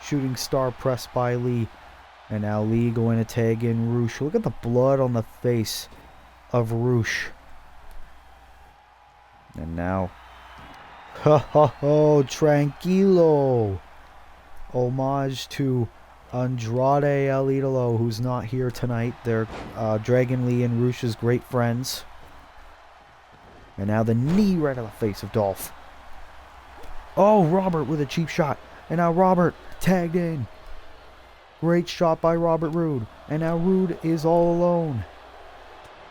Speaker 1: Shooting star press by Lee. And now Lee going to tag in Roosh. Look at the blood on the face of Roosh. And now... tranquilo. Homage to Andrade El Idolo, who's not here tonight. They're Dragon Lee and Roosh's great friends. And now the knee right on the face of Dolph. Oh, Robert with a cheap shot. And now Robert tagged in. Great shot by Robert Roode. And now Roode is all alone.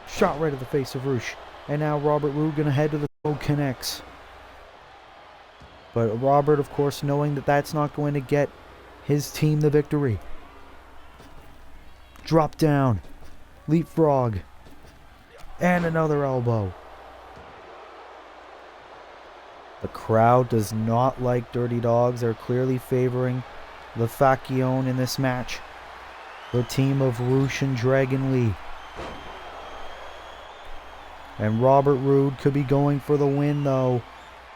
Speaker 1: Shot right at the face of Roosh. And now Robert Roode going to head to the connects. But Robert, of course, knowing that that's not going to get his team the victory. Drop down. Leapfrog. And another elbow. The crowd does not like Dirty Dogs. They're clearly favoring the Faction in this match. The team of Roosh and Dragon Lee. And Robert Roode could be going for the win, though.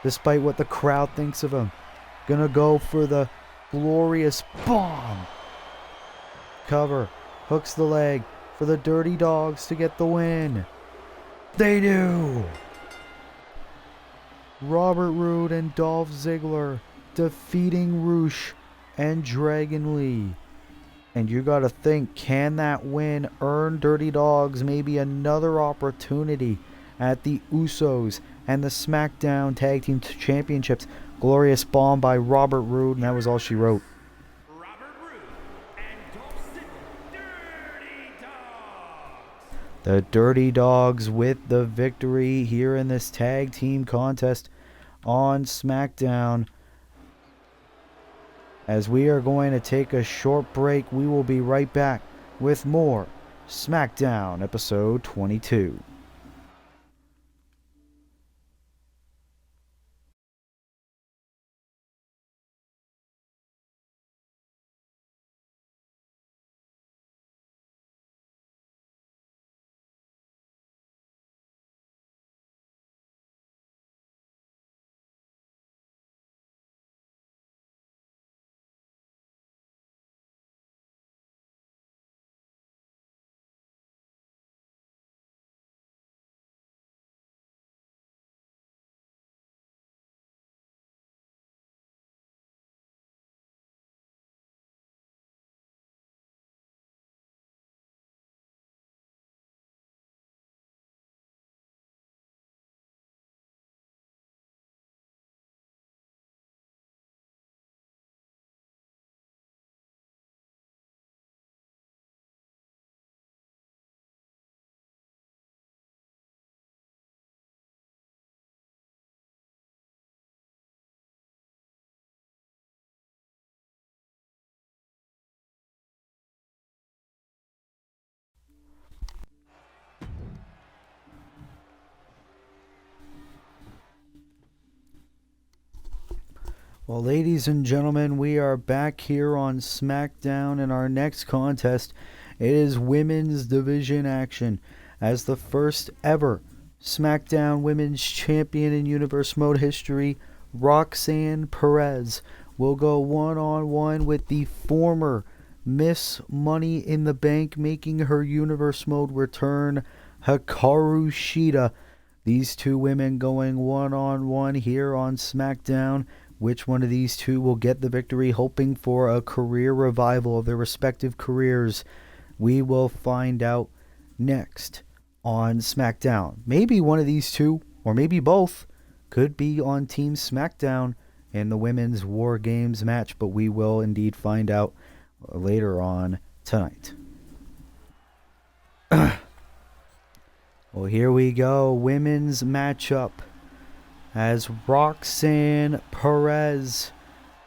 Speaker 1: Despite what the crowd thinks of him. Gonna go for the glorious bomb. Cover. Hooks the leg for the Dirty Dogs to get the win. They do. Robert Roode and Dolph Ziggler defeating Roosh and Dragon Lee. And you gotta think, can that win earn Dirty Dogs maybe another opportunity at the Usos and the Smackdown Tag Team Championships? Glorious bomb by Robert Roode, and that was all she wrote.
Speaker 2: Robert Roode
Speaker 1: The Dirty Dogs with the victory here in this tag team contest on SmackDown. As we are going to take a short break, we will be right back with more SmackDown episode 22. Well, ladies and gentlemen, we are back here on SmackDown, and our next contest, it is women's division action, as the first ever SmackDown Women's Champion in Universe Mode history, Roxanne Perez, will go one-on-one with the former Miss Money in the Bank, making her Universe Mode return, Hikaru Shida. These two women going one-on-one here on SmackDown. Which one of these two will get the victory, hoping for a career revival of their respective careers? We will find out next on SmackDown. Maybe one of these two, or maybe both, could be on Team SmackDown in the Women's War Games match, but we will indeed find out later on tonight. Well, here we go. Women's matchup. As Roxanne Perez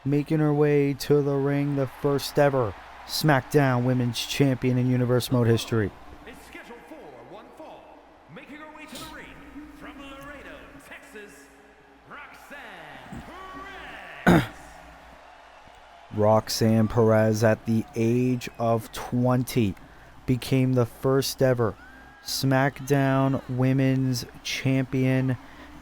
Speaker 1: making her way to the ring, the first ever SmackDown Women's Champion in Universe Mode history.
Speaker 2: Is scheduled for one fall, making her way to the ring from Laredo, Texas, Roxanne Perez.
Speaker 1: Roxanne Perez, at the age of 20, became the first ever SmackDown Women's Champion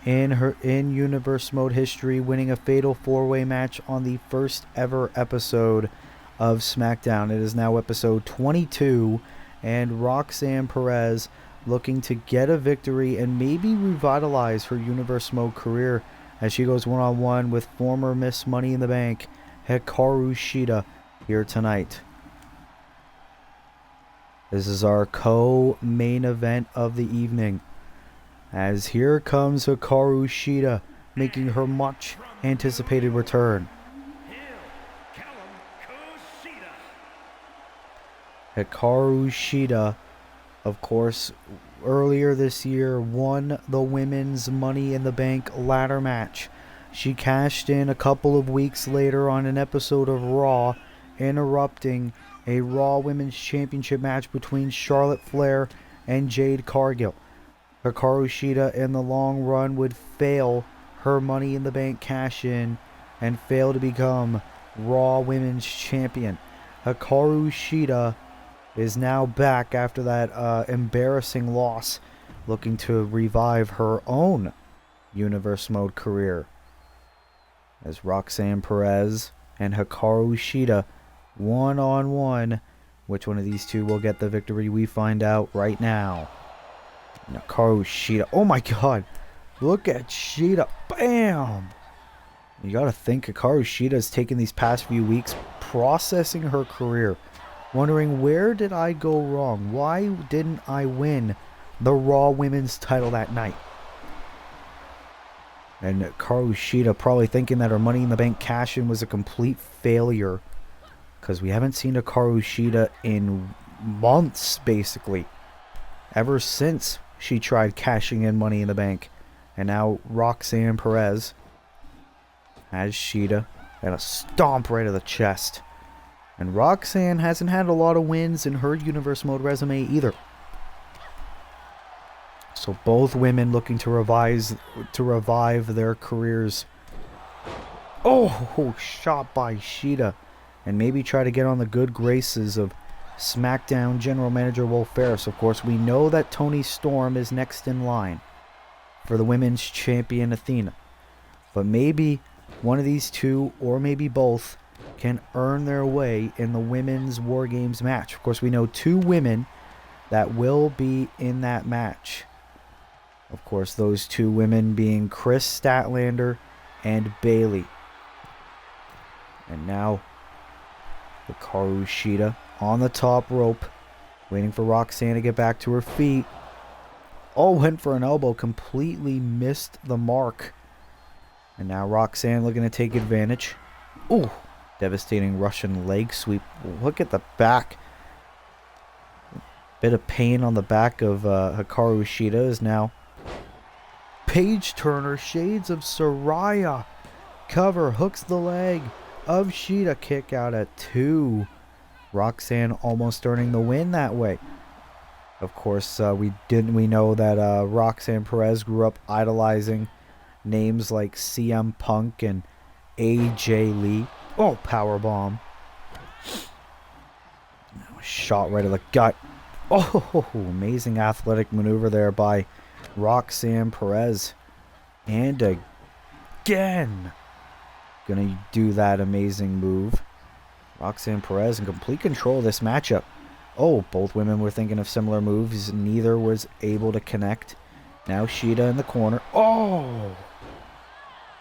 Speaker 1: in Universe Mode history, winning a fatal 4-way match on the first ever episode of SmackDown. It is now episode 22, and Roxanne Perez looking to get a victory and maybe revitalize her Universe Mode career as she goes one-on-one with former Miss Money in the Bank, Hikaru Shida, here tonight. This is our co-main event of the evening, as here comes Hikaru Shida making her much anticipated return. Hikaru Shida, of course, earlier this year won the Women's Money in the Bank ladder match. She cashed in a couple of weeks later on an episode of Raw, interrupting a Raw Women's Championship match between Charlotte Flair and Jade Cargill. Hikaru Shida in the long run would fail her Money in the Bank cash-in and fail to become Raw Women's Champion. Hikaru Shida is now back after that embarrassing loss, looking to revive her own Universe Mode career. As Roxanne Perez and Hikaru Shida one-on-one. Which one of these two will get the victory? We find out right now. Hikaru Shida. Oh my god. Look at Shida. Bam! You gotta think Hikaru Shida has taken these past few weeks processing her career, wondering, where did I go wrong? Why didn't I win the Raw Women's title that night? And Hikaru Shida probably thinking that her Money in the Bank cash-in was a complete failure, because we haven't seen Hikaru Shida in months, basically. ever since she tried cashing in Money in the Bank. And now Roxanne Perez has Shida, and a stomp right to the chest. And Roxanne hasn't had a lot of wins in her Universe Mode resume either. So both women looking to revive their careers. Oh, shot by Shida. And maybe try to get on the good graces of SmackDown General Manager Will Ferris. Of course, we know that Toni Storm is next in line for the Women's Champion Athena. But maybe one of these two, or maybe both, can earn their way in the Women's War Games match. Of course, we know two women that will be in that match. Of course, those two women being Chris Statlander and Bayley. And now, Hikaru Shida on the top rope, waiting for Roxanne to get back to her feet. Oh, went for an elbow, completely missed the mark. And now Roxanne looking to take advantage. Ooh, devastating Russian leg sweep. Look at the back. Bit of pain on the back of Hikaru Shida is now. Page Turner, Shades of Saraya. Cover, hooks the leg of Shida. Kick out at 2. Roxanne almost earning the win that way. Of course, we know that Roxanne Perez grew up idolizing names like CM Punk and AJ Lee. Oh, powerbomb. Shot right to the gut. Oh, amazing athletic maneuver there by Roxanne Perez. And again, gonna do that amazing move. Roxanne Perez in complete control of this matchup. Oh, both women were thinking of similar moves. Neither was able to connect. Now Shida in the corner. Oh!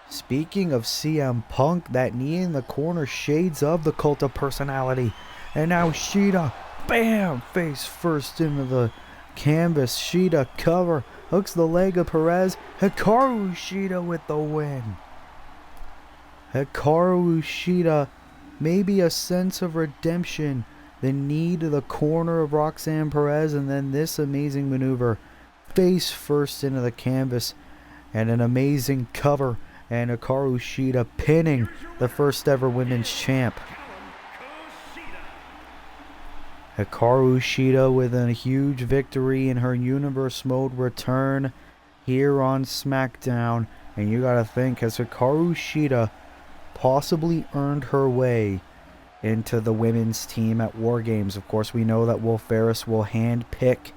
Speaker 1: Speaking of CM Punk, that knee in the corner, shades of the Cult of Personality. And now Shida, bam! Face first into the canvas. Shida cover, hooks the leg of Perez. Hikaru Shida with the win. Hikaru Shida, maybe a sense of redemption. The knee to the corner of Roxanne Perez, and then this amazing maneuver. Face first into the canvas, and an amazing cover. And Hikaru Shida pinning the first ever women's champ. Hikaru Shida with a huge victory in her Universe Mode return here on SmackDown. And you gotta think, has Hikaru Shida possibly earned her way into the women's team at War Games? Of course, we know that Will Ferris will handpick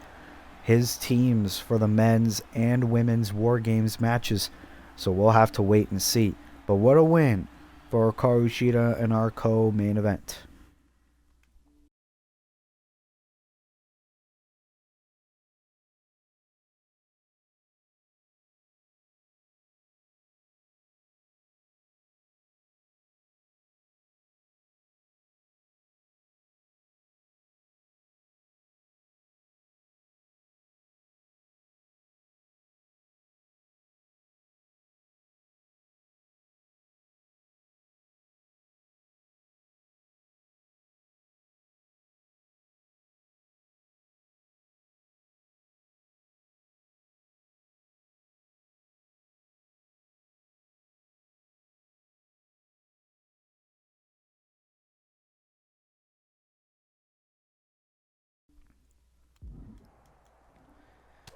Speaker 1: his teams for the men's and women's War Games matches. So we'll have to wait and see. But what a win for Hikaru Shida in our co-main event.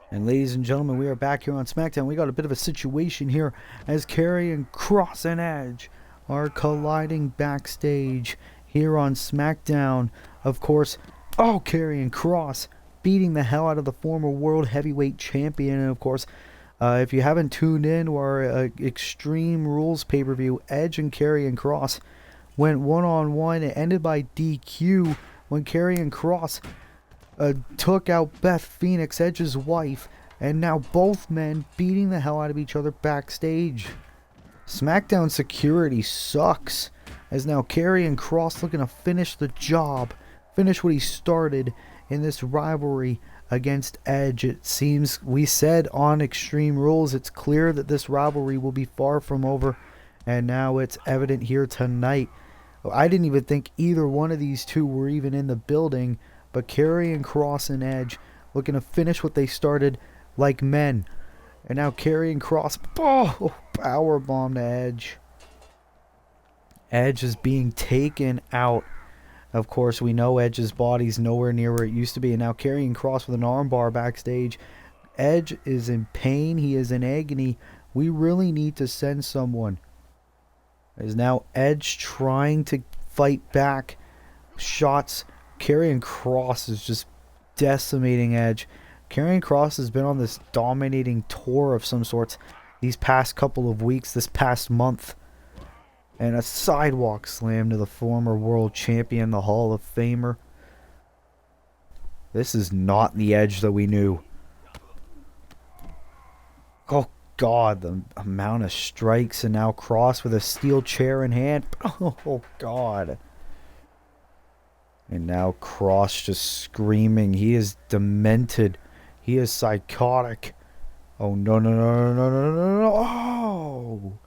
Speaker 1: And ladies and gentlemen, we are back here on SmackDown. We got a bit of a situation here as Karrion Kross and Edge are colliding backstage here on SmackDown. Of course, Karrion Kross beating the hell out of the former World Heavyweight Champion. And of course, if you haven't tuned in to our Extreme Rules pay-per-view, Edge and Karrion Kross went one-on-one. It ended by DQ when Karrion Kross took out Beth Phoenix, Edge's wife, and now both men beating the hell out of each other backstage. SmackDown security sucks, as now Karrion Kross looking to finish the job, finish what he started in this rivalry against Edge. It seems, we said on Extreme Rules, it's clear that this rivalry will be far from over, and now it's evident here tonight. I didn't even think either one of these two were even in the building, but Karrion Kross and Edge looking to finish what they started like men. And now Karrion Kross, powerbomb to Edge. Edge is being taken out. Of course, we know Edge's body's nowhere near where it used to be. And now Karrion Kross with an armbar backstage. Edge is in pain. He is in agony. We really need to send someone. Is now Edge trying to fight back. Shots. Karrion Kross is just decimating Edge. Karrion Kross has been on this dominating tour of some sorts these past couple of weeks, this past month. And a sidewalk slam to the former world champion, the Hall of Famer. This is not the Edge that we knew. Oh God, the amount of strikes, and now Kross with a steel chair in hand. Oh God. And now Kross just screaming. He is demented. He is psychotic. Oh no no no no no no no! Oh!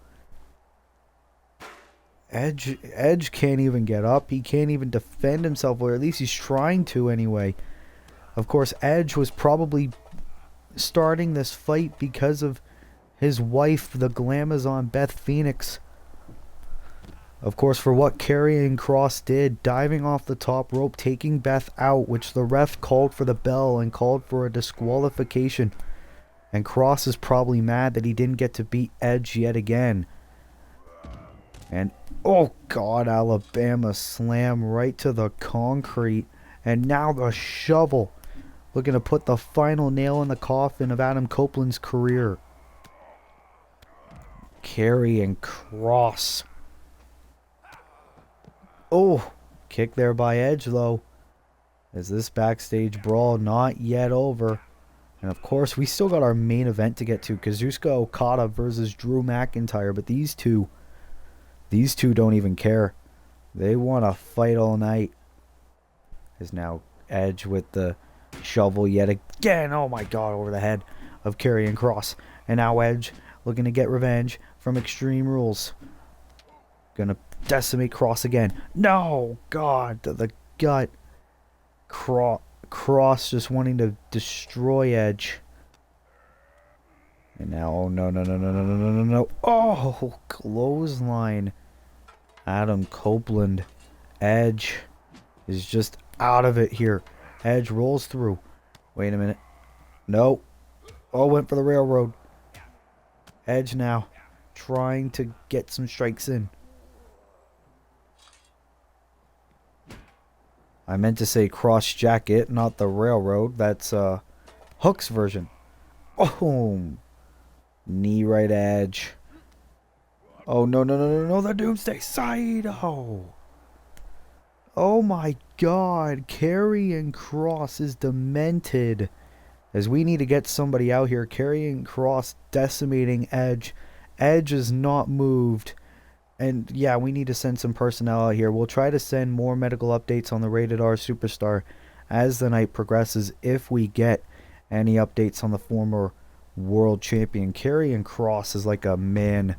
Speaker 1: Edge can't even get up. He can't even defend himself, or at least he's trying to anyway. Of course, Edge was probably starting this fight because of his wife, the Glamazon Beth Phoenix. Of course, for what Karrion Kross did, diving off the top rope, taking Beth out, which the ref called for the bell and called for a disqualification. And Kross is probably mad that he didn't get to beat Edge yet again. And, oh God, Alabama slam right to the concrete. And now the shovel, looking to put the final nail in the coffin of Adam Copeland's career. Karrion Kross. Oh, kick there by Edge, though. Is this backstage brawl not yet over? And of course, we still got our main event to get to. Kazuchika Okada versus Drew McIntyre. But these two don't even care. They want to fight all night. Is now Edge with the shovel yet again. Oh my God, over the head of Karrion Kross. And now Edge looking to get revenge from Extreme Rules. Gonna decimate Kross again. No, God, to the gut. Kross just wanting to destroy Edge. And now, oh no no no no no no no no no! Oh, clothesline. Adam Copeland. Edge is just out of it here. Edge rolls through. Wait a minute. No. Oh, went for the railroad. Edge now trying to get some strikes in. I meant to say cross jacket, not the railroad. That's Hook's version. Oh, knee right Edge. Oh no no no no no! The Doomsday Side. Oh my God! Karrion Kross is demented. As we need to get somebody out here. Karrion Kross decimating Edge. Edge is not moved. And yeah, we need to send some personnel out here. We'll try to send more medical updates on the Rated R Superstar as the night progresses, if we get any updates on the former world champion. Karrion Kross is like a man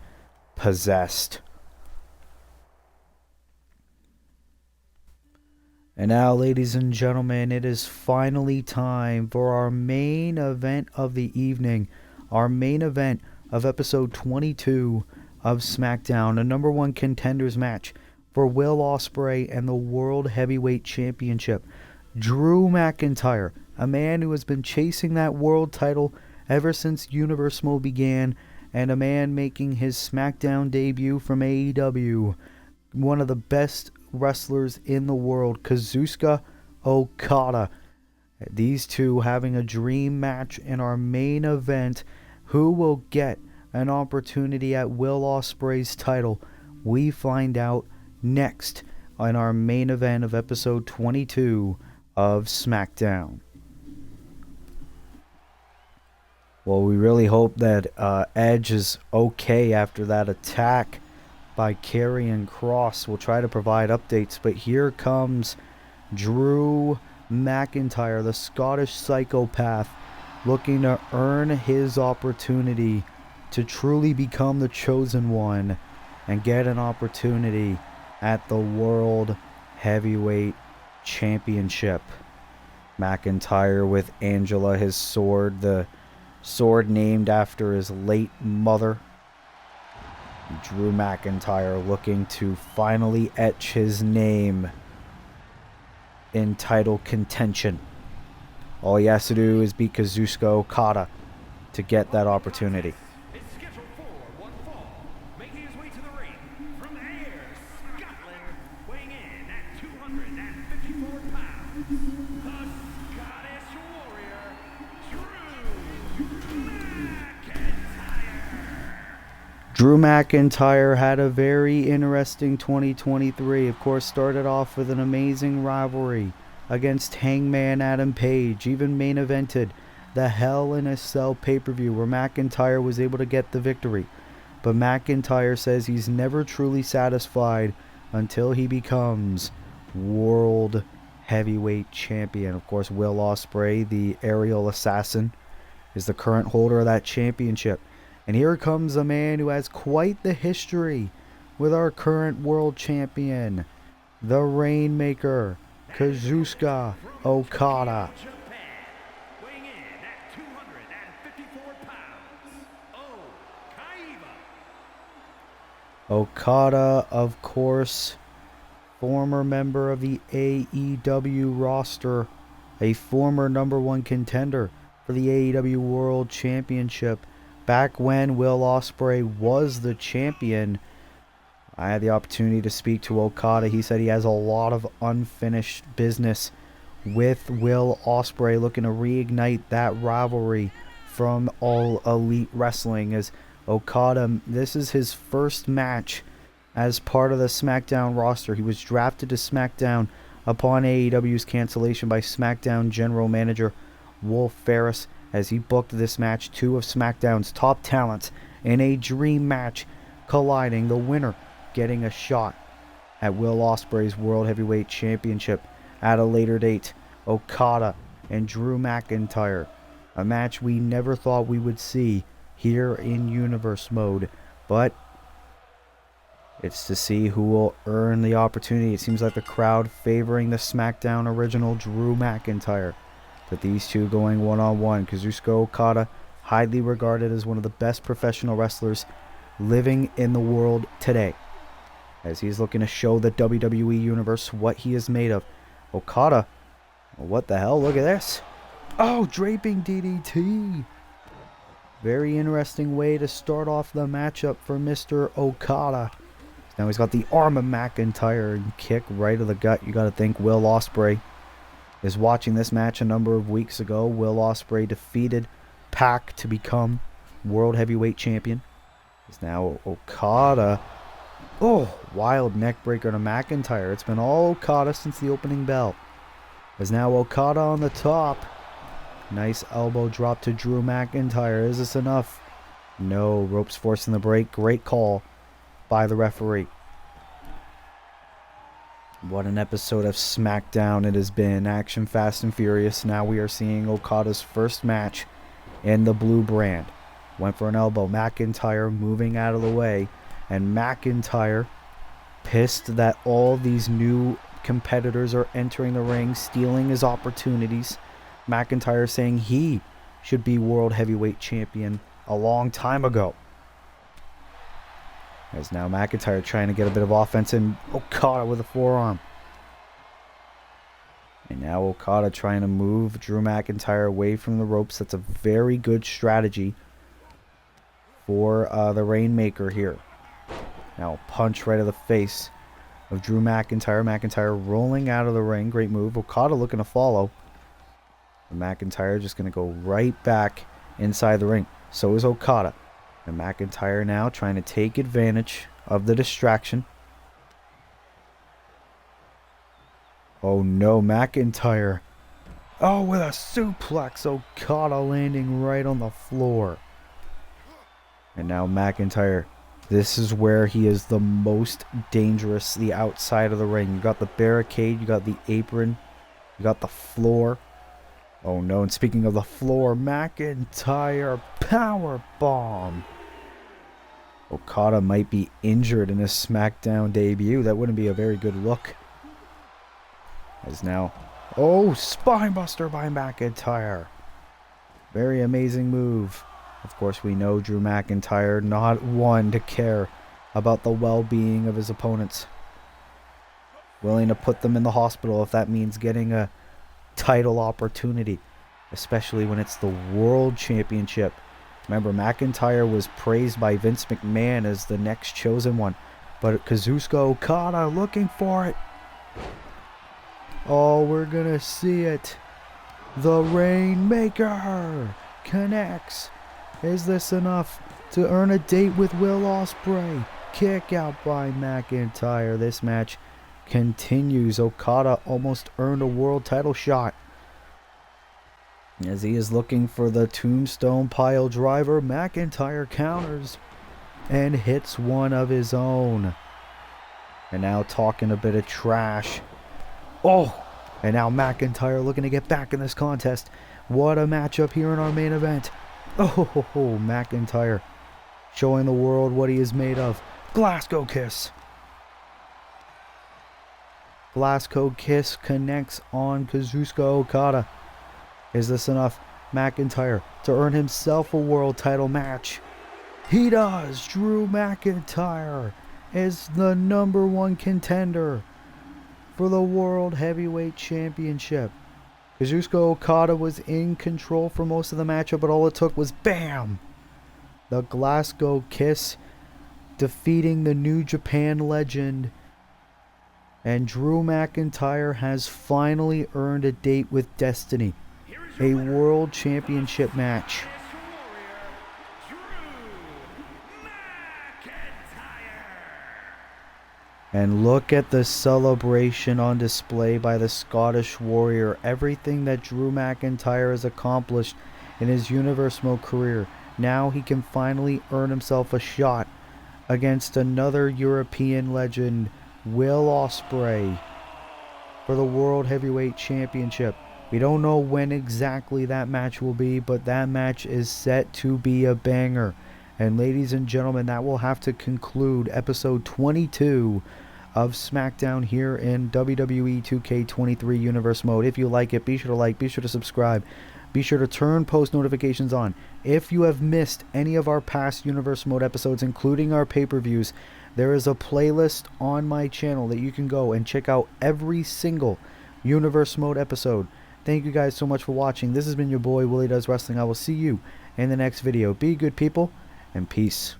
Speaker 1: possessed. And now, ladies and gentlemen, it is finally time for our main event of the evening. Our main event of episode 22 of Smackdown, a number one contenders match for Will Ospreay and the World Heavyweight Championship. Drew McIntyre, a man who has been chasing that world title ever since Universe Mode began, and a man making his Smackdown debut from AEW. One of the best wrestlers in the world, Kazuchika Okada. These two having a dream match in our main event. Who will get an opportunity at Will Ospreay's title? We find out next on our main event of episode 22 of Smackdown. Well, we really hope that Edge is okay after that attack by Karrion Kross. We'll try to provide updates, but here comes Drew McIntyre, the Scottish psychopath, looking to earn his opportunity to truly become the chosen one and get an opportunity at the World Heavyweight Championship. McIntyre with Angela, his sword, the sword named after his late mother. Drew McIntyre looking to finally etch his name in title contention. All he has to do is beat Kazuchika Okada to get that opportunity.
Speaker 2: Is scheduled for one fall, making his way to the ring from Ayr, Scotland, weighing in at 254 pounds, the Scottish Warrior, Drew McIntyre.
Speaker 1: Drew McIntyre had a very interesting 2023. Of course, started off with an amazing rivalry against Hangman Adam Page, even main evented the Hell in a Cell pay-per-view where McIntyre was able to get the victory. But McIntyre says he's never truly satisfied until he becomes World Heavyweight Champion. Of course, Will Ospreay, the aerial assassin, is the current holder of that championship. And here comes a man who has quite the history with our current world champion, the Rainmaker, Kazuchika Okada.
Speaker 2: Japan, weighing in at 254 pounds,
Speaker 1: Okada, of course, former member of the AEW roster, a former #1 contender for the AEW World Championship. Back when Will Ospreay was the champion, I had the opportunity to speak to Okada. He said he has a lot of unfinished business with Will Ospreay, looking to reignite that rivalry from All Elite Wrestling. As Okada, this is his first match as part of the Smackdown roster. He was drafted to Smackdown upon AEW's cancellation by Smackdown general manager Wolf Ferris, as he booked this match, two of SmackDown's top talents in a dream match colliding, the winner getting a shot at Will Ospreay's World Heavyweight Championship at a later date. Okada and Drew McIntyre, a match we never thought we would see here in Universe Mode, but it's to see who will earn the opportunity. It seems like the crowd favoring the SmackDown original Drew McIntyre. But these two going one-on-one. Kazuchika Okada, highly regarded as one of the best professional wrestlers living in the world today, as he's looking to show the WWE Universe what he is made of. Okada, what the hell? Look at this. Oh, draping DDT. Very interesting way to start off the matchup for Mr. Okada. Now he's got the arm of McIntyre and kick right to the gut. You got to think Will Ospreay is watching this match a number of weeks ago. Will Ospreay defeated Pac to become World Heavyweight Champion. It's now Okada. Oh, wild neck breaker to McIntyre. It's been all Okada since the opening bell. As now Okada on the top. Nice elbow drop to Drew McIntyre. Is this enough? No. Ropes forcing the break. Great call by the referee. What an episode of Smackdown it has been. Action fast and furious. Now we are seeing Okada's first match in the blue brand. Went for an elbow. McIntyre moving out of the way. And McIntyre, pissed that all these new competitors are entering the ring, stealing his opportunities. McIntyre saying he should be World Heavyweight Champion a long time ago. As now McIntyre trying to get a bit of offense in. Okada with a forearm. And now Okada trying to move Drew McIntyre away from the ropes. That's a very good strategy for the Rainmaker here. Now punch right to the face of Drew McIntyre. McIntyre rolling out of the ring. Great move. Okada looking to follow. And McIntyre just going to go right back inside the ring. So is Okada. And McIntyre now trying to take advantage of the distraction. Oh no, McIntyre. Oh, with a suplex. Okada landing right on the floor. And now McIntyre. This is where he is the most dangerous, the outside of the ring. You got the barricade, you got the apron, you got the floor. Oh no, and speaking of the floor, McIntyre power bomb. Okada might be injured in his SmackDown debut. That wouldn't be a very good look. As now Oh, spinebuster by McIntyre. Very amazing move. Of course, we know Drew McIntyre, not one to care about the well-being of his opponents. Willing to put them in the hospital if that means getting a title opportunity, especially when it's the World Championship. Remember, McIntyre was praised by Vince McMahon as the next chosen one, but Kazuchika Okada looking for it. Oh, we're gonna see it. The Rainmaker connects. Is this enough to earn a date with Will Ospreay? Kick out by McIntyre. This match continues. Okada almost earned a world title shot. As he is looking for the Tombstone Pile Driver, McIntyre counters and hits one of his own. And now talking a bit of trash. Oh! And now McIntyre looking to get back in this contest. What a matchup here in our main event. Oh, McIntyre showing the world what he is made of. Glasgow Kiss. Glasgow Kiss connects on Kazuchika Okada. Is this enough? McIntyre to earn himself a world title match. He does. Drew McIntyre is the #1 contender for the World Heavyweight Championship. Kazuchika Okada was in control for most of the matchup, but all it took was BAM! The Glasgow Kiss defeating the New Japan legend. And Drew McIntyre has finally earned a date with Destiny. A World Championship match. And look at the celebration on display by the Scottish Warrior. Everything that Drew McIntyre has accomplished in his Universe Mode career. Now he can finally earn himself a shot against another European legend, Will Ospreay, for the World Heavyweight Championship. We don't know when exactly that match will be, but that match is set to be a banger. And ladies and gentlemen, that will have to conclude episode 22 of Smackdown here in WWE 2K23 Universe Mode. If you like it, be sure to like, be sure to subscribe, be sure to turn post notifications on. If you have missed any of our past Universe Mode episodes, including our pay-per-views, there is a playlist on my channel that you can go and check out every single Universe Mode episode. Thank you guys so much for watching. This has been your boy, Willie Does Wrestling. I will see you in the next video. Be good, people, and peace.